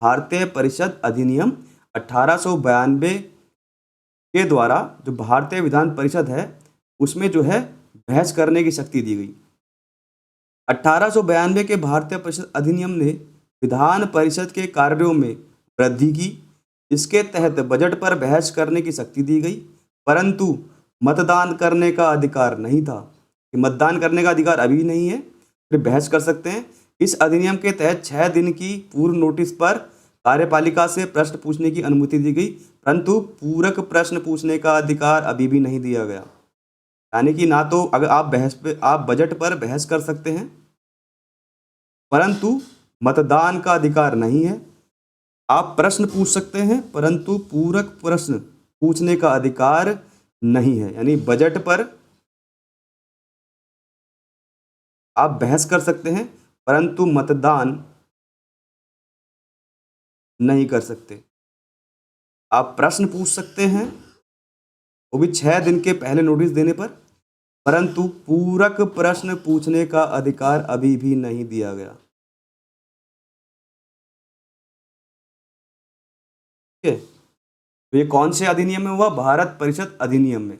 भारतीय परिषद अधिनियम 1892 के द्वारा जो भारतीय विधान परिषद है उसमें जो है बहस करने की शक्ति दी गई। 1892 के भारतीय परिषद अधिनियम ने विधान परिषद के कार्यों में वृद्धि की। इसके तहत बजट पर बहस करने की शक्ति दी गई, परंतु मतदान करने का अधिकार नहीं था। कि मतदान करने का अधिकार अभी नहीं है, फिर बहस कर सकते हैं। इस अधिनियम के तहत 6 दिन की पूर्व नोटिस पर कार्यपालिका से प्रश्न पूछने की अनुमति दी गई, परंतु पूरक प्रश्न पूछने का अधिकार अभी भी नहीं दिया गया। यानी कि ना तो अगर आप बजट पर बहस कर सकते हैं, परंतु मतदान का अधिकार नहीं है। आप प्रश्न पूछ सकते हैं, परंतु पूरक प्रश्न पूछने का अधिकार नहीं है। यानी बजट पर आप बहस कर सकते हैं, परंतु मतदान नहीं कर सकते। आप प्रश्न पूछ सकते हैं, वो भी 6 दिन के पहले नोटिस देने पर, परंतु पूरक प्रश्न पूछने का अधिकार अभी भी नहीं दिया गया। ठीक है, तो ये कौन से अधिनियम में हुआ? भारत परिषद अधिनियम में।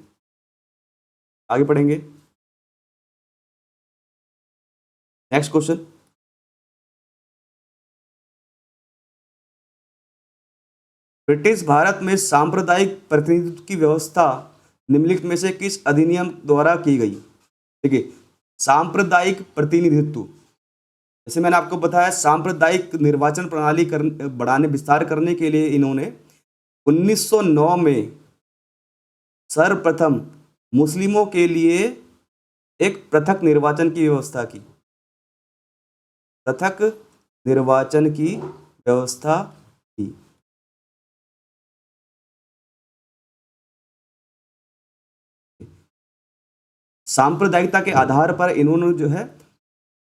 आगे पढ़ेंगे। नेक्स्ट क्वेश्चन, ब्रिटिश भारत में सांप्रदायिक प्रतिनिधित्व की व्यवस्था निम्नलिखित में से किस अधिनियम द्वारा की गई? देखिए, सांप्रदायिक प्रतिनिधित्व, जैसे मैंने आपको बताया, सांप्रदायिक निर्वाचन प्रणाली विस्तार करने के लिए इन्होंने 1909 में सर्वप्रथम मुस्लिमों के लिए एक पृथक निर्वाचन की व्यवस्था की। पृथक निर्वाचन की व्यवस्था की। सांप्रदायिकता के आधार पर इन्होंने जो है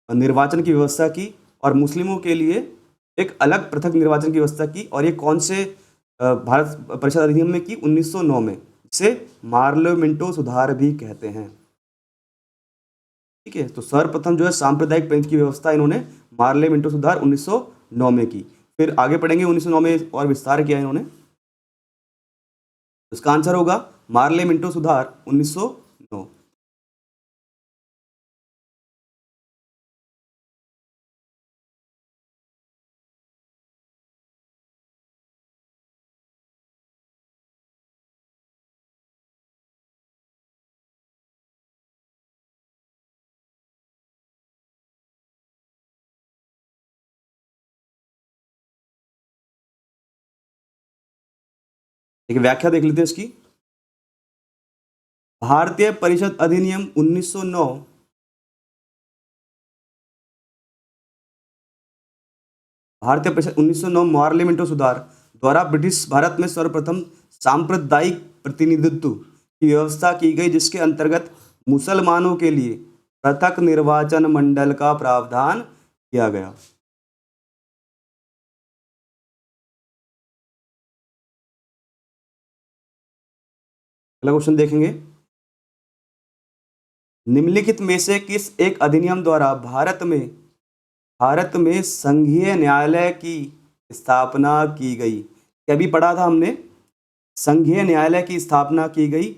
निर्वाचन की व्यवस्था की, और मुस्लिमों के लिए एक अलग पृथक निर्वाचन की व्यवस्था की। और ये कौन से भारत परिषद अधिनियम में की? 1909 में, जिसे पार्लियामेंटो सुधार भी कहते हैं। ठीक है। तो सर्वप्रथम जो है सांप्रदायिक पंच की व्यवस्था इन्होंने मार्ले मिंटो सुधार 1909 में की। फिर आगे पढ़ेंगे 1909 में और विस्तार किया इन्होंने। इसका आंसर होगा मार्ले मिंटो सुधार 1909। एक व्याख्या देख लेते हैं इसकी। भारतीय परिषद अधिनियम 1909 भारतीय परिषद 1909 मार्ले मिंटो सुधार द्वारा ब्रिटिश भारत में सर्वप्रथम सांप्रदायिक प्रतिनिधित्व की व्यवस्था की गई, जिसके अंतर्गत मुसलमानों के लिए पृथक निर्वाचन मंडल का प्रावधान किया गया। अगला क्वेश्चन देखेंगे। निम्नलिखित में से किस एक अधिनियम द्वारा भारत में संघीय न्यायालय की स्थापना की गई? अभी पढ़ा था हमने, संघीय न्यायालय की स्थापना की गई।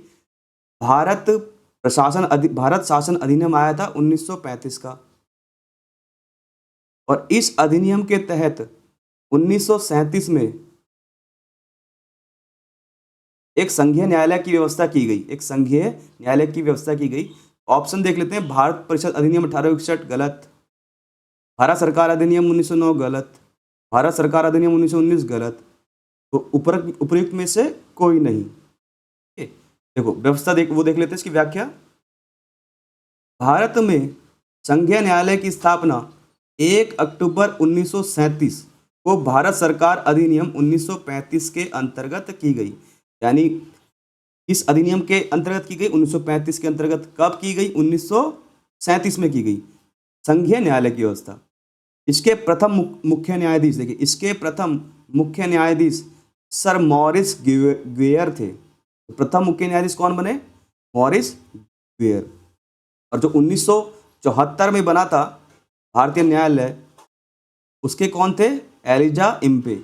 भारत शासन अधिनियम आया था 1935 का, और इस अधिनियम के तहत 1937 में एक संघीय न्यायालय की व्यवस्था की गई। एक संघीय न्यायालय की व्यवस्था की गई। ऑप्शन देख लेते हैं। भारत परिषद अधिनियम 1861 गलत, भारत सरकार अधिनियम 1909 गलत, भारत सरकार अधिनियम 1919 गलत। तो उपयुक्त में से कोई नहीं। देखो व्यवस्था देख लेते हैं इसकी व्याख्या। भारत में संघीय न्यायालय की स्थापना 1 अक्टूबर 1937 को भारत सरकार अधिनियम 1935 के अंतर्गत की गई। यानी इस अधिनियम के अंतर्गत की गई 1935 के अंतर्गत। कब की गई? 1937 में की गई संघीय न्यायालय की व्यवस्था। इसके प्रथम मुख्य न्यायाधीश, देखिए इसके प्रथम मुख्य न्यायाधीश सर मॉरिस ग्वेयर थे। प्रथम मुख्य न्यायाधीश कौन बने? मॉरिस ग्वेयर। और जो 1974 में बना था भारतीय न्यायालय, उसके कौन थे? Elijah Impey.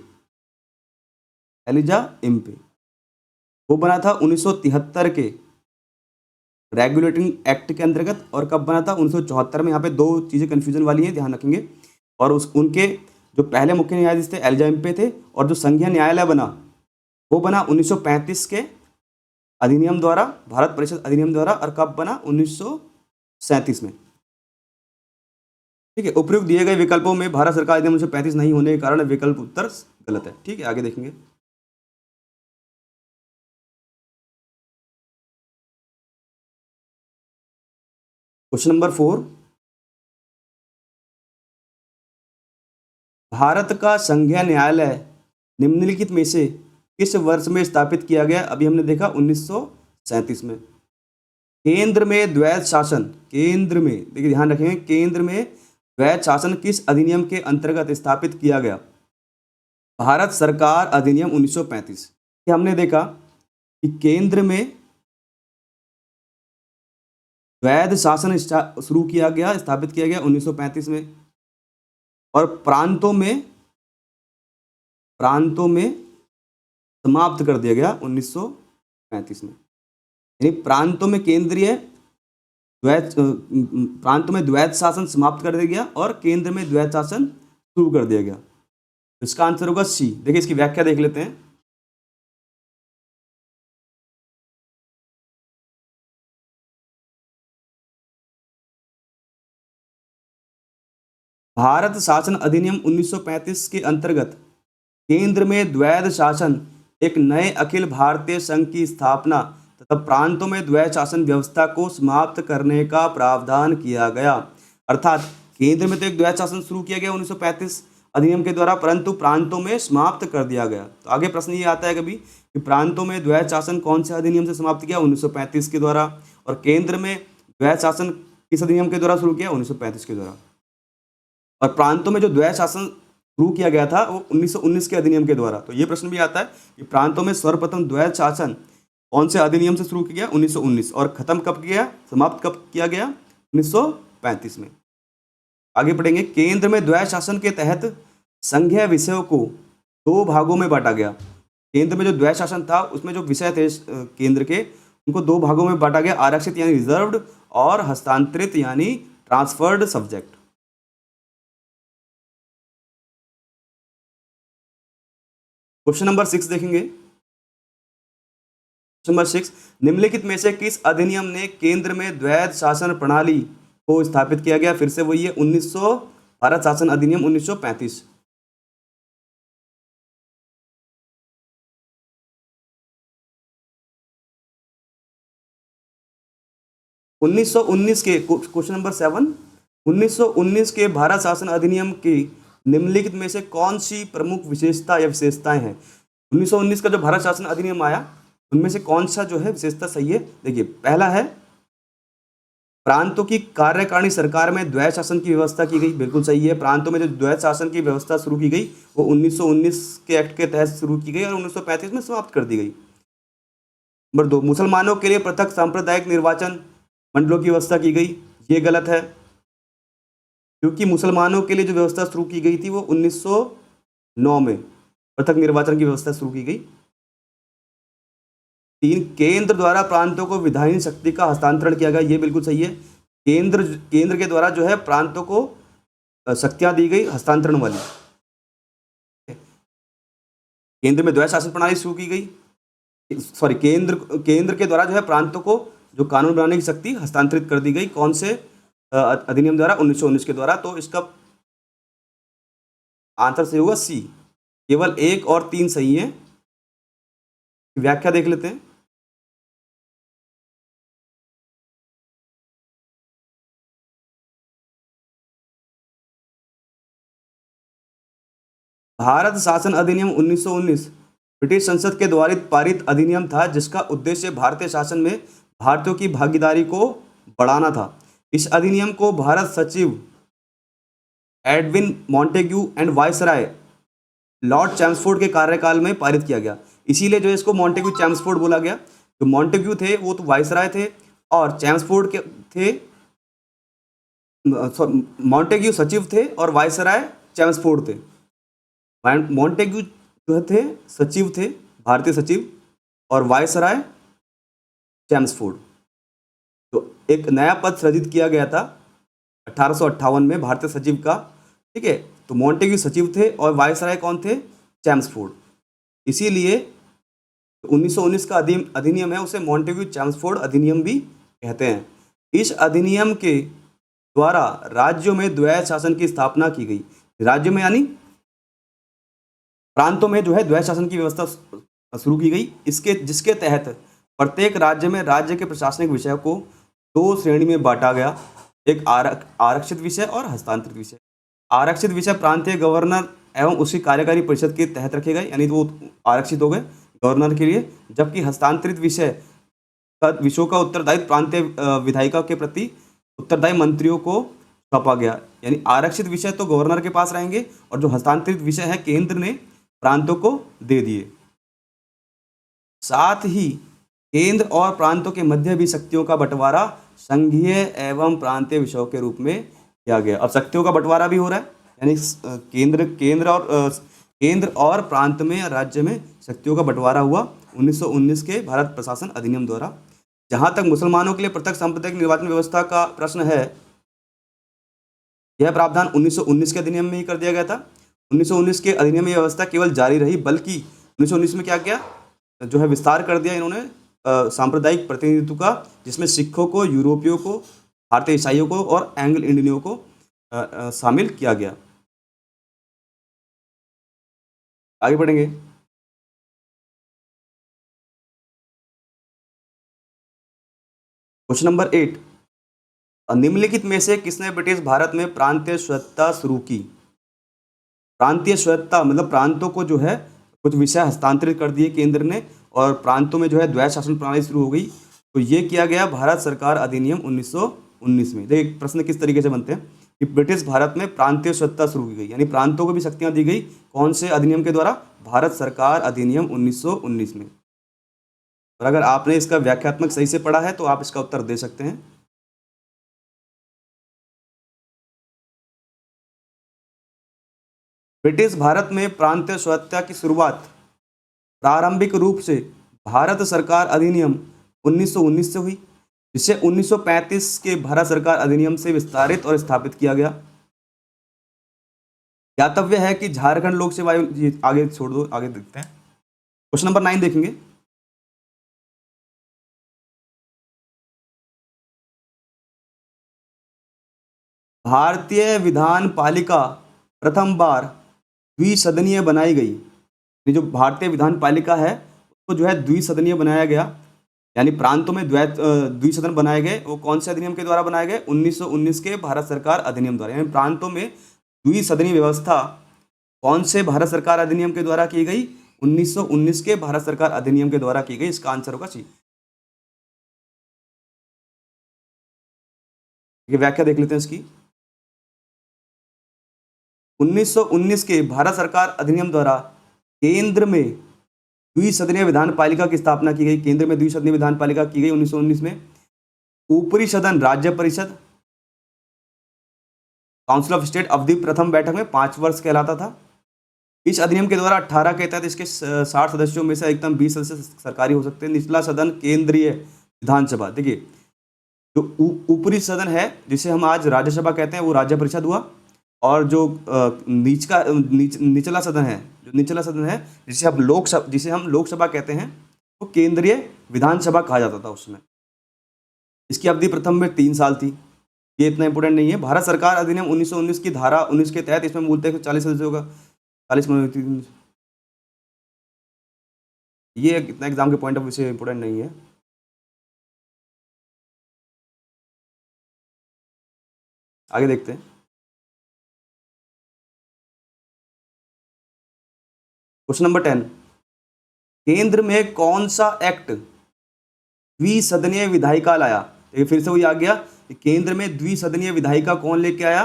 वो बना था 1973 के रेगुलेटिंग एक्ट के अंतर्गत। और कब बना था? 1974 में। यहाँ पे दो चीज़ें कन्फ्यूजन वाली हैं, ध्यान रखेंगे। और उनके जो पहले मुख्य न्यायाधीश थे एलिजा इम्पे थे, और जो संघीय न्यायालय बना वो बना 1935 के अधिनियम द्वारा, भारत परिषद अधिनियम द्वारा। और कब बना? 1937 में। ठीक है। उपयुक्त दिए गए विकल्पों में भारत सरकार अधिनियम 1935 नहीं होने के कारण विकल्प उत्तर गलत है। ठीक है, आगे देखेंगे। क्वेश्चन नंबर 4, भारत का संघीय न्यायालय निम्नलिखित में से किस वर्ष में स्थापित किया गया? अभी हमने देखा 1937 में। केंद्र में द्वैध शासन, केंद्र में, देखिए ध्यान रखेंगे, केंद्र में द्वैध शासन किस अधिनियम के अंतर्गत स्थापित किया गया? भारत सरकार अधिनियम 1935। हमने देखा कि केंद्र में द्वैध शासन शुरू किया गया, स्थापित किया गया 1935 में। और प्रांतों में समाप्त कर दिया गया 1935 में। यानी प्रांतों में प्रांतों में द्वैध शासन समाप्त कर दिया गया और केंद्र में द्वैध शासन शुरू कर दिया गया। इसका आंसर होगा सी। देखिए इसकी व्याख्या देख लेते हैं। भारत शासन अधिनियम 1935 के अंतर्गत केंद्र में द्वैध शासन एक नए अखिल भारतीय संघ की स्थापना तथा प्रांतों में द्वैध शासन व्यवस्था को समाप्त करने का प्रावधान किया गया। अर्थात केंद्र में तो एक द्वैध शासन शुरू किया गया 1935 अधिनियम के द्वारा, परंतु प्रांतों में समाप्त कर दिया गया। तो आगे प्रश्न ये आता है कभी कि प्रांतों में द्वैध शासन कौन से अधिनियम से समाप्त किया? 1935 के द्वारा। और केंद्र में द्वैध शासन किस अधिनियम के द्वारा शुरू किया? 1935 के द्वारा। और प्रांतों में जो द्वैध शासन शुरू किया गया था वो 1919 के अधिनियम के द्वारा। तो ये प्रश्न भी आता है कि प्रांतों में सर्वप्रथम द्वैध शासन कौन से अधिनियम से शुरू किया गया? 1919। और खत्म कब किया, समाप्त कब किया गया? 1935 1935 में। आगे पढ़ेंगे, केंद्र में द्वैध शासन के तहत संघीय विषयों को 2 भागों में बांटा गया। केंद्र में जो द्वैध शासन था उसमें जो विषय थे केंद्र के, उनको 2 भागों में बांटा गया, आरक्षित यानी रिजर्व्ड और हस्तांतरित यानी ट्रांसफर्ड सब्जेक्ट। क्वेश्चन नंबर 6 देखेंगे। क्वेश्चन नंबर 6, निम्नलिखित में से किस अधिनियम ने केंद्र में द्वैध शासन प्रणाली को स्थापित किया गया? फिर से वही है, 1900 भारत शासन अधिनियम 1935। 1919 के क्वेश्चन नंबर 7, 1919 के भारत शासन अधिनियम की निम्नलिखित में से कौन सी प्रमुख विशेषता या विशेषताएं हैं? 1919 का जो भारत शासन अधिनियम आया उनमें से कौन सा जो है विशेषता सही है? देखिए, पहला है प्रांतों की कार्यकारिणी सरकार में द्वैध शासन की व्यवस्था की गई, बिल्कुल सही है। प्रांतों में जो द्वैध शासन की व्यवस्था शुरू की गई वो 1919 के एक्ट के तहत शुरू की गई और 1935 में समाप्त कर दी गई। नंबर 2, मुसलमानों के लिए पृथक सांप्रदायिक निर्वाचन मंडलों की व्यवस्था की गई, ये गलत है, क्योंकि मुसलमानों के लिए जो व्यवस्था शुरू की गई थी वो 1909 में पृथक निर्वाचन की व्यवस्था शुरू की गई। 3, केंद्र द्वारा प्रांतों को विधायी शक्ति का हस्तांतरण किया गया, ये बिल्कुल सही है। केंद्र के द्वारा जो है प्रांतों को शक्तियां दी गई हस्तांतरण वाली। केंद्र में द्वैध शासन प्रणाली शुरू की गई, सॉरी, केंद्र के द्वारा जो है प्रांतों को जो कानून बनाने की शक्ति हस्तांतरित कर दी गई, कौन से अधिनियम द्वारा? 1919 के द्वारा। तो इसका आंसर सही होगा सी, केवल 1 और 3 सही है। व्याख्या देख लेते हैं। भारत शासन अधिनियम 1919 ब्रिटिश संसद के द्वारा पारित अधिनियम था जिसका उद्देश्य भारतीय शासन में भारतीयों की भागीदारी को बढ़ाना था। इस अधिनियम को भारत सचिव Edwin Montagu and viceroy Lord Chelmsford के कार्यकाल में पारित किया गया, इसीलिए जो इसको मॉन्टेग्यू चैम्सफोर्ड बोला गया। जो मॉन्टेग्यू थे वो तो वायसराय थे और चैम्सफोर्ड के थे, मॉन्टेग्यू सचिव थे और वायसराय चैम्सफोर्ड थे। मॉन्टेग्यू जो थे सचिव थे, भारतीय सचिव, और वायसराय चैम्सफोर्ड। तो एक नया पद सृजित किया गया था 1858 में भारतीय सचिव का, ठीक है। तो मॉन्टेग्यू सचिव थे और वायसराय कौन थे? चैम्सफोर्ड। इसीलिए 1919 का अधिनियम है उसे मॉन्टेग्यू चैम्सफोर्ड अधिनियम भी कहते हैं। इस अधिनियम के द्वारा राज्यों में द्वैध शासन की स्थापना की गई। राज्यों में यानी प्रांतों में जो है द्वैध शासन की व्यवस्था शुरू की गई, जिसके तहत प्रत्येक राज्य में राज्य के प्रशासनिक विषय को 2 श्रेणी में बांटा गया, एक आरक्षित विषय और हस्तांतरित विषय। आरक्षित विषय प्रांतीय गवर्नर एवं उसकी कार्यकारी परिषद के तहत रखे गए, यानी वो आरक्षित हो गए गवर्नर के लिए, जबकि हस्तांतरित विषयों का उत्तरदायित्व प्रांतीय विधायिका के प्रति उत्तरदायी मंत्रियों को सौंपा गया। यानी आरक्षित विषय तो गवर्नर के पास रहेंगे और जो हस्तांतरित विषय है केंद्र ने प्रांतों को दे दिए। साथ ही केंद्र और प्रांतों के मध्य भी शक्तियों का बंटवारा संघीय एवं प्रांतीय विषयों के रूप में किया गया। अब शक्तियों का बंटवारा भी हो रहा है, यानी केंद्र और प्रांत में या राज्य में शक्तियों का बंटवारा हुआ 1919 के भारत प्रशासन अधिनियम द्वारा। जहां तक मुसलमानों के लिए पृथक सांप्रदायिक निर्वाचन व्यवस्था का प्रश्न है, यह प्रावधान 1919 के अधिनियम में ही कर दिया गया था। 1919 के अधिनियम में व्यवस्था केवल जारी रही, बल्कि 1919 में क्या किया, जो है विस्तार कर दिया इन्होंने सांप्रदायिक प्रतिनिधित्व का, जिसमें सिखों को, यूरोपियों को, भारतीय ईसाइयों को और एंग्लो इंडियनों को शामिल किया गया। आगे बढ़ेंगे। क्वेश्चन नंबर 8, निम्नलिखित में से किसने ब्रिटिश भारत में प्रांतीय स्वायत्तता शुरू की? प्रांतीय स्वायत्तता मतलब प्रांतों को जो है कुछ विषय हस्तांतरित कर दिए केंद्र ने और प्रांतों में जो है द्वैध शासन प्रणाली शुरू हो गई। तो ये किया गया भारत सरकार अधिनियम 1919 में। देखिए प्रश्न किस तरीके से बनते हैं कि ब्रिटिश भारत में प्रांतीय स्वायत्तता शुरू की गई, यानी प्रांतों को भी शक्तियां दी गई, कौन से अधिनियम के द्वारा? भारत सरकार अधिनियम 1919 में। और अगर आपने इसका व्याख्यात्मक सही से पढ़ा है तो आप इसका उत्तर दे सकते हैं। ब्रिटिश भारत में प्रांतीय स्वायत्तता की शुरुआत प्रारंभिक रूप से भारत सरकार अधिनियम 1919 से हुई, जिसे 1935 के भारत सरकार अधिनियम से विस्तारित और स्थापित किया गया। ज्ञातव्य है कि झारखंड लोक सेवा आयोग, ये आगे छोड़ दो, आगे देखते हैं। क्वेश्चन नंबर 9 देखेंगे। भारतीय विधान पालिका प्रथम बार द्विसदनीय बनाई गई। ये जो भारतीय विधान पालिका है उसको जो है द्विसदनीय बनाया गया, यानी प्रांतों में द्विसदन बनाए गए। वो कौन से अधिनियम के द्वारा बनाए गए? 1919 के भारत सरकार अधिनियम द्वारा। यानी प्रांतों में द्विसदनीय व्यवस्था कौन से भारत सरकार अधिनियम के द्वारा की गई? 1919 के भारत सरकार अधिनियम के द्वारा की गई। इसका आंसर होगा सी। ये व्याख्या देख लेते हैं इसकी। 1919 के भारत सरकार अधिनियम द्वारा केंद्र में द्विसदनीय विधान पालिका की स्थापना की गई। केंद्र में द्विसदनीय विधान पालिका की गई 1919 में। ऊपरी सदन राज्य परिषद काउंसिल ऑफ स्टेट अवधि प्रथम बैठक में 5 वर्ष कहलाता था। इस अधिनियम के द्वारा 18 के तहत इसके 60 सदस्यों में से अधिकतम 20 सदस्य सरकारी हो सकते हैं। निचला सदन केंद्रीय विधानसभा, देखिए जो ऊपरी सदन है जिसे हम आज राज्यसभा कहते हैं वो राज्य परिषद हुआ, और जो निचला सदन है, जो निचला सदन है जिसे हम लोकसभा कहते हैं वो केंद्रीय विधानसभा कहा जाता था उसमें। इसकी अवधि प्रथम में 3 साल थी। ये इतना इंपॉर्टेंट नहीं है। भारत सरकार अधिनियम 1919 की धारा 19 के तहत इसमें बोलते हैं 40 सदस्य होगा, 40 में। ये इतना एग्जाम के पॉइंट ऑफ व्यू से इंपॉर्टेंट नहीं है। आगे देखते हैं। क्वेश्चन नंबर 10, केंद्र में कौन सा एक्ट द्विसदनीय विधायिका लाया? ये फिर से वही आ गया कि केंद्र में द्विसदनीय विधायिका कौन लेके आया?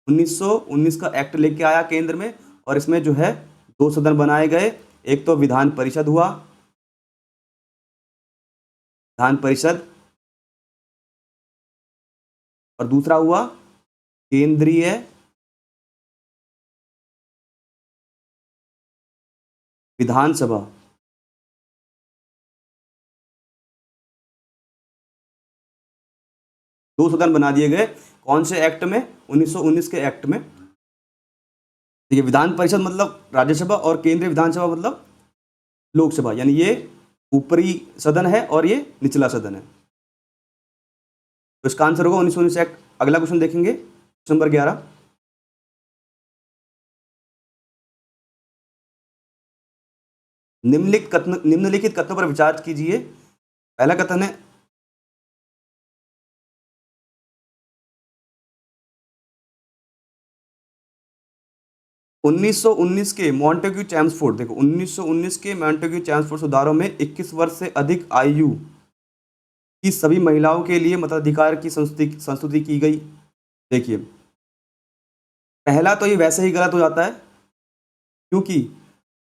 1919 का एक्ट लेके आया केंद्र में, और इसमें जो है 2 सदन बनाए गए। एक तो विधान परिषद हुआ, विधान परिषद, और दूसरा हुआ केंद्रीय विधानसभा। दो सदन बना दिए गए। कौन से एक्ट में? 1919 के एक्ट में। देखिए विधान परिषद मतलब राज्यसभा और केंद्रीय विधानसभा मतलब लोकसभा, यानी ये ऊपरी सदन है और ये निचला सदन है। तो इसका आंसर होगा 1919 एक्ट। अगला क्वेश्चन देखेंगे, क्वेश्चन नंबर 11। निम्नलिखित कथनों पर विचार कीजिए। पहला कथन है 1919 के मॉन्टेग्यू चैम्सफोर्ड, देखो 1919 के मॉन्टेग्यू चैम्सफोर्ड सुधारों में 21 वर्ष से अधिक आयु की सभी महिलाओं के लिए मताधिकार की संस्तुति की गई। देखिए पहला तो ये वैसे ही गलत हो जाता है, क्योंकि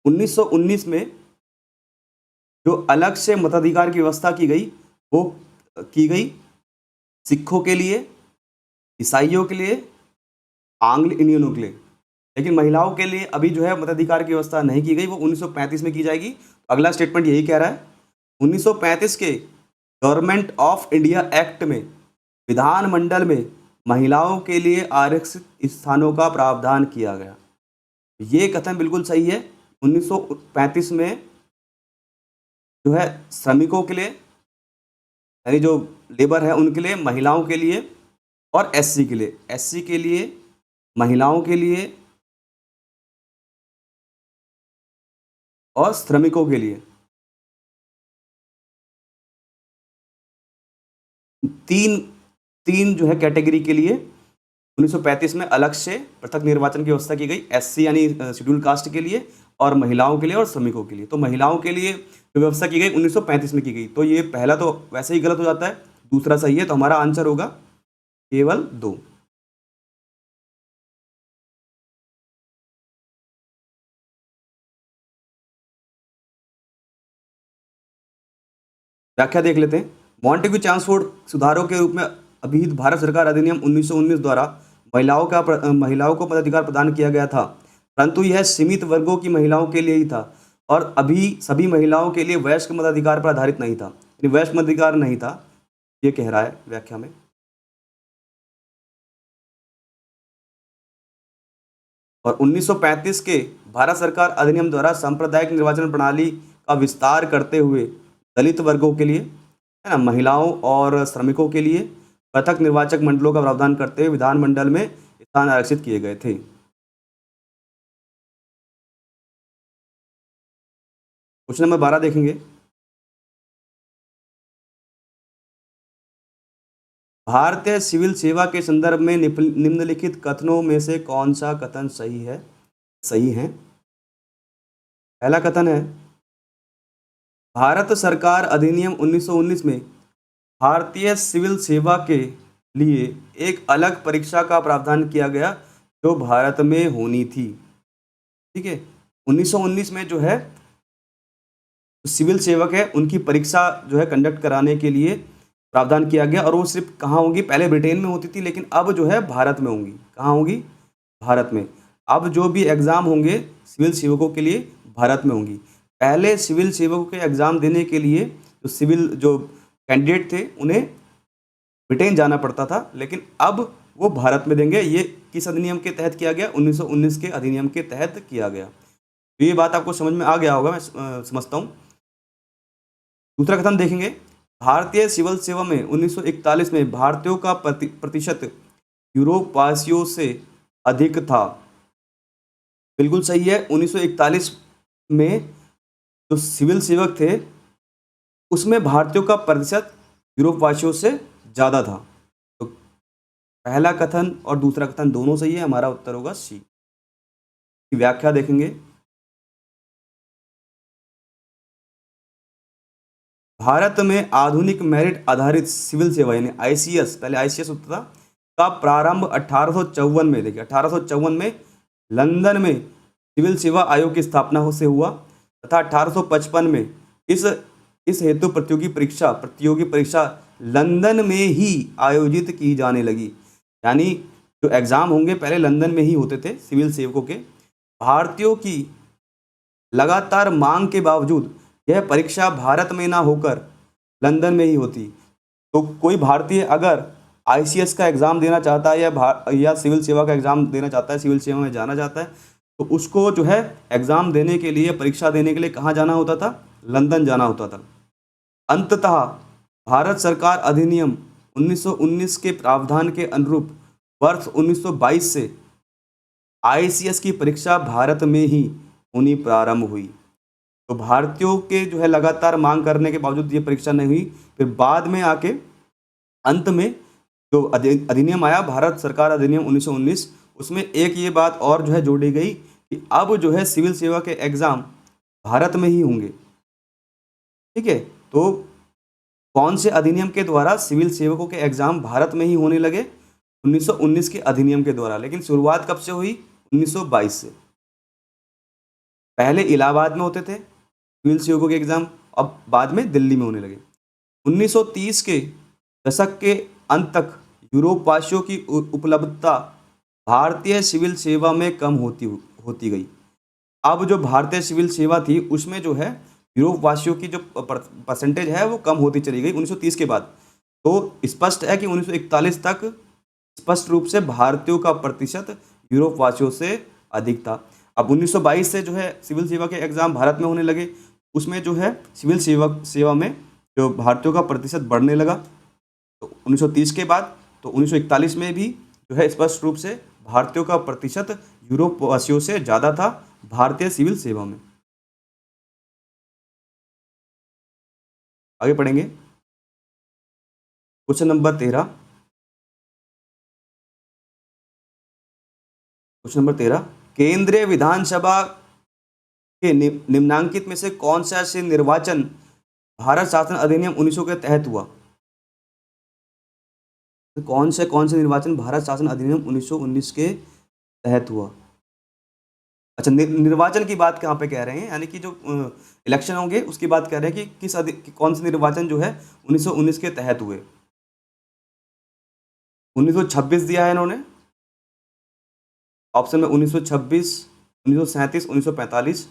1919 में जो अलग से मताधिकार की व्यवस्था की गई वो की गई सिखों के लिए, ईसाइयों के लिए, आंग्ल इंडियनों के लिए, लेकिन महिलाओं के लिए अभी जो है मताधिकार की व्यवस्था नहीं की गई, वो 1935 में की जाएगी। तो अगला स्टेटमेंट यही कह रहा है, 1935 के गवर्नमेंट ऑफ इंडिया एक्ट में विधानमंडल में महिलाओं के लिए आरक्षित स्थानों का प्रावधान किया गया। ये कथन बिल्कुल सही है। 1935 में जो है श्रमिकों के लिए, यानी जो लेबर है उनके लिए, महिलाओं के लिए और एससी के लिए, एससी के लिए, महिलाओं के लिए और श्रमिकों के लिए तीन जो है कैटेगरी के लिए 1935 में अलग से पृथक निर्वाचन की व्यवस्था की गई। एससी यानी शेड्यूल कास्ट के लिए, और महिलाओं के लिए और श्रमिकों के लिए। तो महिलाओं के लिए जो व्यवस्था की गई 1935 में की गई। तो ये पहला तो वैसे ही गलत हो जाता है, दूसरा सही है। तो हमारा आंसर होगा केवल 2। व्याख्या देख लेते हैं। मॉन्टेग्यू चैम्सफोर्ड सुधारों के रूप में अभिहित भारत सरकार अधिनियम 1919 द्वारा महिलाओं को मताधिकार प्रदान किया गया था। परंतु यह सीमित वर्गों की महिलाओं के लिए ही था और अभी सभी महिलाओं के लिए वयस्क मताधिकार पर आधारित नहीं था, यानी वयस्क मताधिकार नहीं था, ये कह रहा है व्याख्या में। और 1935 के भारत सरकार अधिनियम द्वारा सांप्रदायिक निर्वाचन प्रणाली का विस्तार करते हुए दलित वर्गों के लिए, है ना, महिलाओं और श्रमिकों के लिए पृथक निर्वाचक मंडलों का प्रावधान करते हुए विधानमंडल में स्थान आरक्षित किए गए थे। क्वेश्चन नंबर 12 देखेंगे। भारतीय सिविल सेवा के संदर्भ में निम्नलिखित कथनों में से कौन सा कथन सही है? सही है। पहला कथन है, भारत सरकार अधिनियम 1919 में भारतीय सिविल सेवा के लिए एक अलग परीक्षा का प्रावधान किया गया जो भारत में होनी थी। ठीक है, 1919 में जो है सिविल सेवक है उनकी परीक्षा जो है कंडक्ट कराने के लिए प्रावधान किया गया और वो सिर्फ कहाँ होगी? पहले ब्रिटेन में होती थी, लेकिन अब जो है भारत में होंगी। कहाँ होगी? भारत में। अब जो भी एग्ज़ाम होंगे सिविल सेवकों के लिए भारत में होंगी। पहले सिविल सेवकों के एग्ज़ाम देने के लिए जो कैंडिडेट थे उन्हें ब्रिटेन जाना पड़ता था, लेकिन अब वो भारत में देंगे। ये किस अधिनियम के तहत किया गया? 1919 के अधिनियम के तहत किया गया। तो ये बात आपको समझ में आ गया होगा, मैं समझता हूँ। दूसरा कथन देखेंगे, भारतीय सिविल सेवा में 1941 में भारतीयों का प्रतिशत यूरोप वासियों से अधिक था। बिल्कुल सही है। 1941 में जो सिविल सेवक थे उसमें भारतीयों का प्रतिशत यूरोप वासियों से ज़्यादा था। तो पहला कथन और दूसरा कथन दोनों सही है, हमारा उत्तर होगा सी। व्याख्या देखेंगे, भारत में आधुनिक मेरिट आधारित सिविल सेवा यानी आईसीएस, पहले आईसीएस होता था, का प्रारंभ 1854 में, देखिए 1854 में लंदन में सिविल सेवा आयोग की स्थापना से हुआ तथा 1855 में इस हेतु प्रतियोगी परीक्षा लंदन में ही आयोजित की जाने लगी। यानी जो एग्ज़ाम होंगे पहले लंदन में ही होते थे सिविल सेवकों के। भारतीयों की लगातार मांग के बावजूद यह परीक्षा भारत में ना होकर लंदन में ही होती। तो कोई भारतीय अगर आईसीएस का एग्ज़ाम देना चाहता है या सिविल सेवा का एग्ज़ाम देना चाहता है, सिविल सेवा में जाना चाहता है, तो उसको जो है एग्ज़ाम देने के लिए, परीक्षा देने के लिए कहाँ जाना होता था? लंदन जाना होता था। अंततः भारत सरकार अधिनियम 1919 के प्रावधान के अनुरूप वर्ष 1922 से आईसीएस की परीक्षा भारत में ही होनी प्रारंभ हुई। तो भारतीयों के जो है लगातार मांग करने के बावजूद ये परीक्षा नहीं हुई। फिर बाद में आके अंत में जो अधिनियम आया, भारत सरकार अधिनियम 1919, उसमें एक ये बात और जो है जोड़ी गई कि अब जो है सिविल सेवा के एग्ज़ाम भारत में ही होंगे। ठीक है, तो कौन से अधिनियम के द्वारा सिविल सेवकों के एग्ज़ाम भारत में ही होने लगे? 1919 के अधिनियम के द्वारा। लेकिन शुरुआत कब से हुई? 1922 से। पहले इलाहाबाद में होते थे सिविल सेवकों के एग्ज़ाम, अब बाद में दिल्ली में होने लगे। 1930 के दशक के अंत तक यूरोप वासियों की उपलब्धता भारतीय सिविल सेवा में कम होती गई। अब जो भारतीय सिविल सेवा थी उसमें जो है यूरोप वासियों की जो परसेंटेज है वो कम होती चली गई 1930 के बाद। तो स्पष्ट है कि 1941 तक स्पष्ट रूप से भारतीयों का प्रतिशत यूरोप वासियों से अधिक था। अब 1922 से जो है सिविल सेवा के एग्ज़ाम भारत में होने लगे, उसमें जो है सिविल सेवा में जो भारतीयों का प्रतिशत बढ़ने लगा। तो 1930 के बाद तो 1941 में भी जो है स्पष्ट रूप से भारतीयों का प्रतिशत यूरोप वासियों से ज़्यादा था भारतीय सिविल सेवा में। आगे पढ़ेंगे, क्वेश्चन नंबर 13। क्वेश्चन नंबर 13, केंद्रीय विधानसभा के निम्नांकित में से कौन सा से निर्वाचन भारत शासन अधिनियम 1900 के तहत हुआ? तो कौन से निर्वाचन भारत शासन अधिनियम 1919 के तहत हुआ? अच्छा, निर्वाचन की बात कहाँ पे कह रहे हैं, यानी कि जो इलेक्शन होंगे उसकी बात कह रहे हैं कि कौन से निर्वाचन जो है 1919 के तहत हुए। 1926 दिया है इन्होंने, ऑप्शन में 1926, 1937, 1945।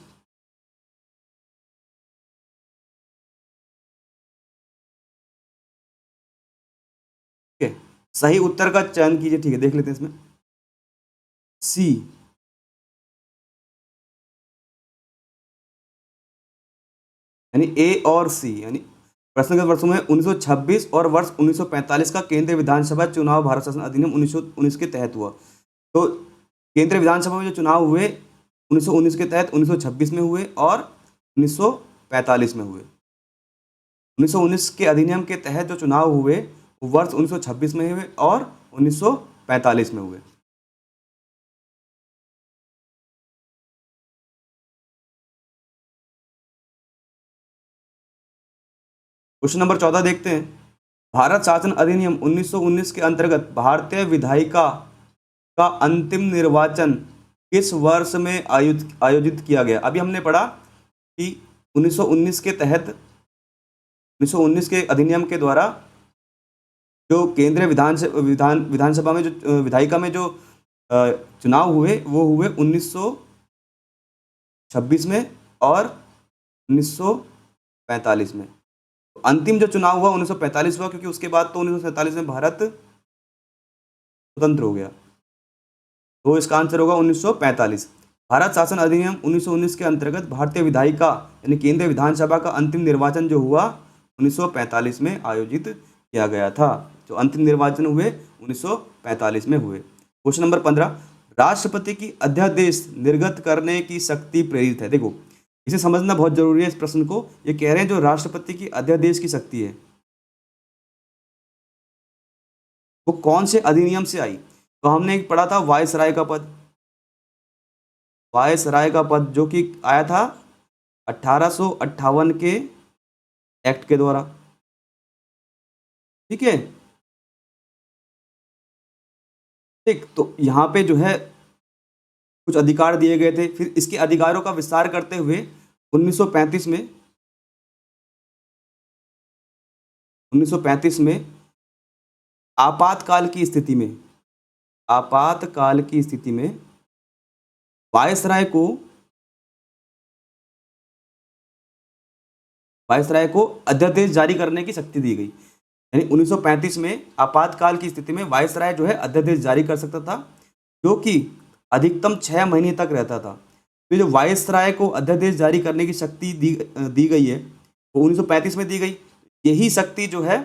ठीक है, सही उत्तर का चयन कीजिए। ठीक है, देख लेते हैं इसमें सी। यानी ए और सी, यानी प्रश्नगत वर्षों में 1926 और वर्ष 1945 का केंद्रीय विधानसभा चुनाव भारत शासन अधिनियम 1919 के तहत हुआ। तो केंद्रीय विधानसभा में जो चुनाव हुए 1919 के तहत 1926 में हुए और 1945 में हुए। 1919 के अधिनियम के तहत जो चुनाव हुए वो वर्ष 1926 में हुए और 1945 में हुए। क्वेश्चन नंबर 14 देखते हैं। भारत शासन अधिनियम 1919 के अंतर्गत भारतीय विधायिका का अंतिम निर्वाचन किस वर्ष में आयोजित किया गया? अभी हमने पढ़ा कि 1919 के तहत 1919 के अधिनियम के द्वारा जो केंद्रीय विधानसभा में जो विधायिका में जो चुनाव हुए वो हुए 1926 में और 1945 में। तो अंतिम जो चुनाव हुआ 1945 हुआ, क्योंकि उसके बाद तो 1947 में भारत स्वतंत्र हो गया। तो इसका आंसर होगा 1945। भारत शासन अधिनियम 1919 के अंतर्गत भारतीय विधायिका यानी केंद्रीय विधानसभा का अंतिम निर्वाचन जो हुआ 1945 में आयोजित किया गया था। जो अंतिम निर्वाचन हुए 1945 में हुए। क्वेश्चन नंबर 15, राष्ट्रपति की अध्यादेश निर्गत करने की शक्ति प्रेरित है। देखो इसे समझना बहुत जरूरी है इस प्रश्न को। ये कह रहे हैं जो राष्ट्रपति की अध्यादेश की शक्ति है वो कौन से अधिनियम से आई? तो हमने एक पढ़ा था वायसराय का पद। वायसराय का पद जो कि आया था 1858 के एक्ट के द्वारा। ठीक है, ठीक। तो यहाँ पे जो है कुछ अधिकार दिए गए थे, फिर इसके अधिकारों का विस्तार करते हुए 1935 में आपातकाल की स्थिति में वायसराय को अध्यादेश जारी करने की शक्ति दी गई। यानी 1935 में आपातकाल की स्थिति में वायसराय जो है अध्यादेश जारी कर सकता था, जो कि अधिकतम 6 महीने तक रहता था। तो जो वायसराय को अध्यादेश जारी करने की शक्ति दी गई है वो 1935 में दी गई। यही शक्ति जो है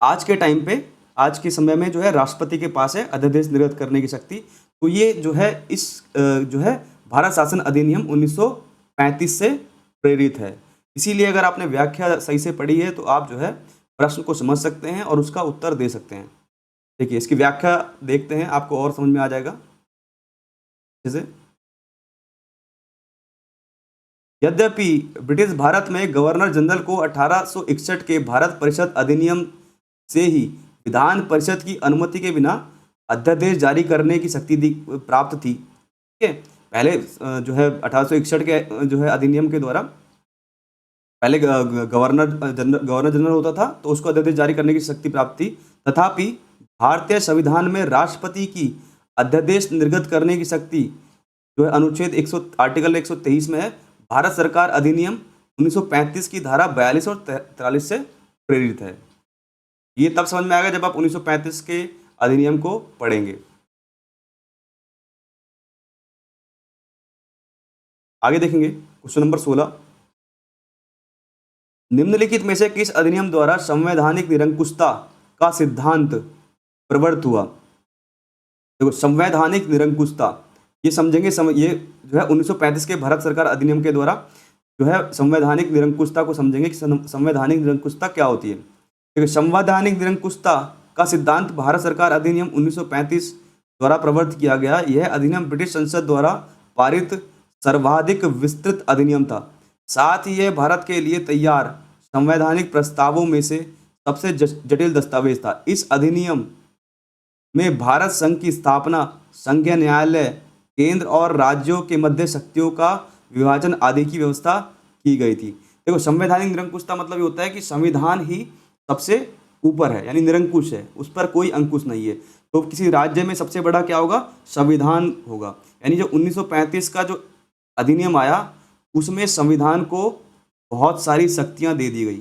आज के टाइम पे, आज के समय में जो है राष्ट्रपति के पास है, अध्यादेश निर्गत करने की शक्ति। तो ये जो है इस जो है भारत शासन अधिनियम 1935 से प्रेरित है। इसीलिए अगर आपने व्याख्या सही से पढ़ी है तो आप जो है प्रश्न को समझ सकते हैं और उसका उत्तर दे सकते हैं। देखिए इसकी व्याख्या देखते हैं, आपको और समझ में आ जाएगा। जैसे यद्यपि ब्रिटिश भारत में गवर्नर जनरल को 1861 के भारत परिषद अधिनियम से ही विधान परिषद की अनुमति के बिना अध्यादेश जारी करने की शक्ति प्राप्त थी। ठीक है, पहले जो है 1861 के जो है अधिनियम के द्वारा पहले गवर्नर जनरल होता था तो उसको अध्यादेश जारी करने की शक्ति प्राप्त थी। तथापि भारतीय संविधान में राष्ट्रपति की अध्यादेश निर्गत करने की शक्ति जो है अनुच्छेद आर्टिकल 123 में है। भारत सरकार अधिनियम 1935 की धारा 42 और 43 से प्रेरित है। ये तब समझ में आएगा जब आप 1935 के अधिनियम को पढ़ेंगे। आगे देखेंगे क्वेश्चन नंबर 16, निम्नलिखित में से किस अधिनियम द्वारा संवैधानिक निरंकुशता का सिद्धांत प्रवर्तित हुआ? देखो संवैधानिक निरंकुशता ये समझेंगे, ये जो है 1935 के भारत सरकार अधिनियम के द्वारा जो है संवैधानिक निरंकुशता को समझेंगे कि संवैधानिक निरंकुशता क्या होती है। देखिए संवैधानिक निरंकुशता का सिद्धांत भारत सरकार अधिनियम 1935 द्वारा प्रवर्तित किया गया। यह अधिनियम ब्रिटिश संसद द्वारा पारित सर्वाधिक विस्तृत अधिनियम था। साथ ही यह भारत के लिए तैयार संवैधानिक प्रस्तावों में से सबसे जटिल दस्तावेज था। इस अधिनियम में भारत संघ की स्थापना, संघीय न्यायालय, केंद्र और राज्यों के मध्य शक्तियों का विभाजन आदि की व्यवस्था की गई थी। देखो संवैधानिक निरंकुशता मतलब ये होता है कि संविधान ही सबसे ऊपर है, यानी निरंकुश है, उस पर कोई अंकुश नहीं है। तो किसी राज्य में सबसे बड़ा क्या होगा? संविधान होगा। यानी जो 1935 का जो अधिनियम आया उसमें संविधान को बहुत सारी शक्तियां दे दी गई,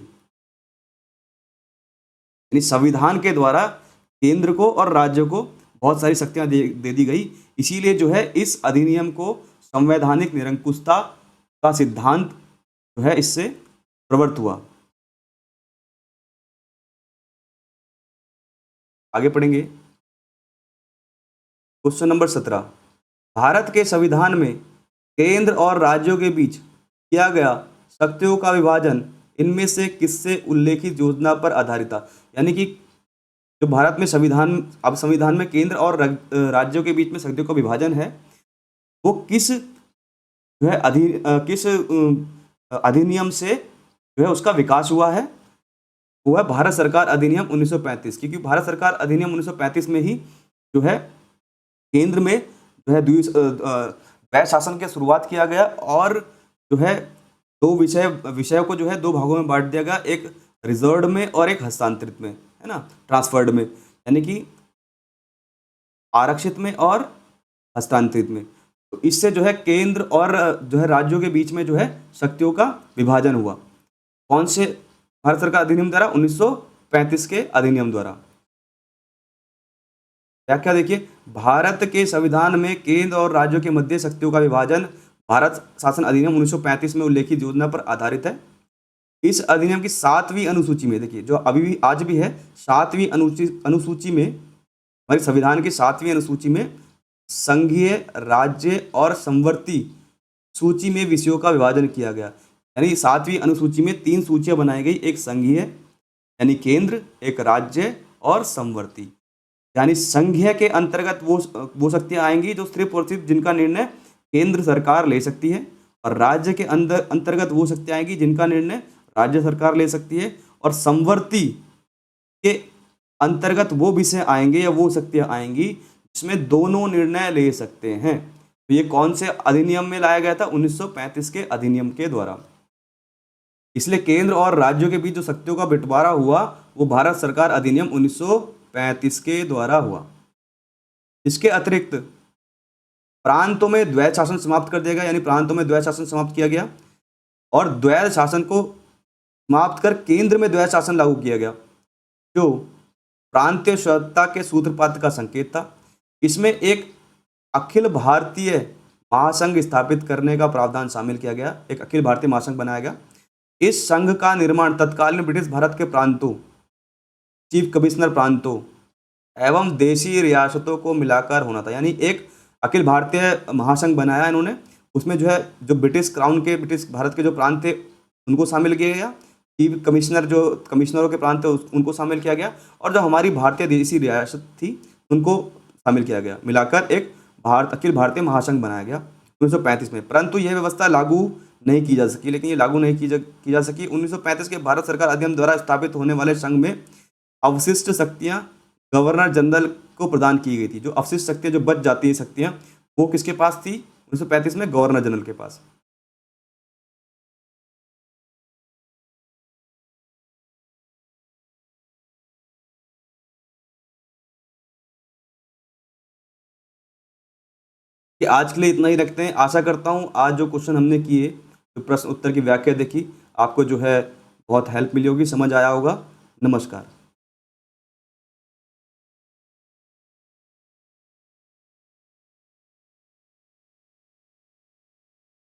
यानी संविधान के द्वारा केंद्र को और राज्य को बहुत सारी शक्तियां दे दी गई। इसीलिए जो है इस अधिनियम को संवैधानिक निरंकुशता का सिद्धांत जो है इससे प्रवृत्त हुआ। आगे पढ़ेंगे। क्वेश्चन नंबर 17, भारत के संविधान में केंद्र और राज्यों के बीच किया गया शक्तियों का विभाजन इनमें से किससे उल्लेखित योजना पर आधारित था? यानी कि जो भारत में संविधान में केंद्र और राज्यों के बीच में शक्तियों का विभाजन है, वो किस जो है अधिनियम से जो है उसका विकास हुआ है? वो है भारत सरकार अधिनियम 1935। क्योंकि भारत सरकार अधिनियम 1935 में ही जो है केंद्र में जो है द्वैध शासन की शुरुआत किया गया और जो है दो विषयों को जो है दो भागों में बांट दिया गया, एक रिजर्व्ड में और एक हस्तांतरित में, है ना, ट्रांसफर्ड में, यानी कि आरक्षित में और हस्तांतरित में। तो इससे जो है केंद्र और जो है राज्यों के बीच में जो है शक्तियों का विभाजन हुआ। कौन से भारत सरकार अधिनियम द्वारा? 1935 के अधिनियम द्वारा। व्याख्या देखिए, भारत के संविधान में केंद्र और राज्यों के मध्य शक्तियों का विभाजन भारत शासन अधिनियम 1935 में उल्लेखित योजना पर आधारित है। इस अधिनियम की 7वीं अनुसूची में, देखिए जो अभी भी आज भी है, 7वीं अनुसूची में, हमारे संविधान की 7वीं अनुसूची में संघीय, राज्य और संवर्ती सूची में विषयों का विभाजन किया गया। यानी 7वीं अनुसूची में 3 सूचियां बनाई गई, एक संघीय यानी केंद्र, एक राज्य और संवर्ती। यानी संघीय के अंतर्गत वो शक्तियां आएंगी जो सिर्फ और सिर्फ जिनका निर्णय केंद्र सरकार ले सकती है, और राज्य के अंतर्गत वो शक्तियां आएंगी जिनका निर्णय राज्य सरकार ले सकती है, और संवर्ती के अंतर्गत वो विषय आएंगे या वो शक्तियां आएंगी जिसमें दोनों निर्णय ले सकते हैं। तो ये कौन से अधिनियम में लाया गया था? 1935 के अधिनियम के द्वारा। इसलिए केंद्र और राज्यों के बीच जो शक्तियों का बंटवारा हुआ वो भारत सरकार अधिनियम 1935 के द्वारा हुआ। इसके अतिरिक्त प्रांतों में द्वैध शासन समाप्त कर दिया गया, यानी प्रांतों में द्वैध शासन समाप्त किया गया और द्वैध शासन को समाप्त कर केंद्र में द्वैध शासन लागू किया गया, जो प्रांतीय स्वतंत्रता के सूत्रपात का संकेत था। इसमें एक अखिल भारतीय महासंघ स्थापित करने का प्रावधान शामिल किया गया, एक अखिल भारतीय महासंघ बनाया गया। इस संघ का निर्माण तत्कालीन ब्रिटिश भारत के प्रांतों, चीफ कमिश्नर प्रांतों एवं देशी रियासतों को मिलाकर होना था। यानी एक अखिल भारतीय महासंघ बनाया इन्होंने, उसमें जो है जो ब्रिटिश भारत के जो प्रांत थे उनको शामिल किया गया, चीफ कमिश्नर जो कमिश्नरों के प्रांत थे उनको शामिल किया गया, और जो हमारी भारतीय देशी रियासत थी उनको शामिल किया गया, मिलाकर एक अखिल भारतीय महासंघ बनाया गया 1935 में। परंतु यह व्यवस्था लागू नहीं की जा सकी, लेकिन ये लागू नहीं की जा सकी। 1935 के भारत सरकार अधिनियम द्वारा स्थापित होने वाले संघ में अवशिष्ट शक्तियां गवर्नर जनरल को प्रदान की गई थी। जो अवशिष्ट शक्तियां जो बच जाती है शक्तियां, वो किसके पास थी 1935 में? गवर्नर जनरल के पास। कि आज के लिए इतना ही रखते हैं। आशा करता हूँ आज जो क्वेश्चन हमने किए, जो प्रश्न उत्तर की व्याख्या देखी, आपको जो है बहुत हेल्प मिली होगी, समझ आया होगा। नमस्कार।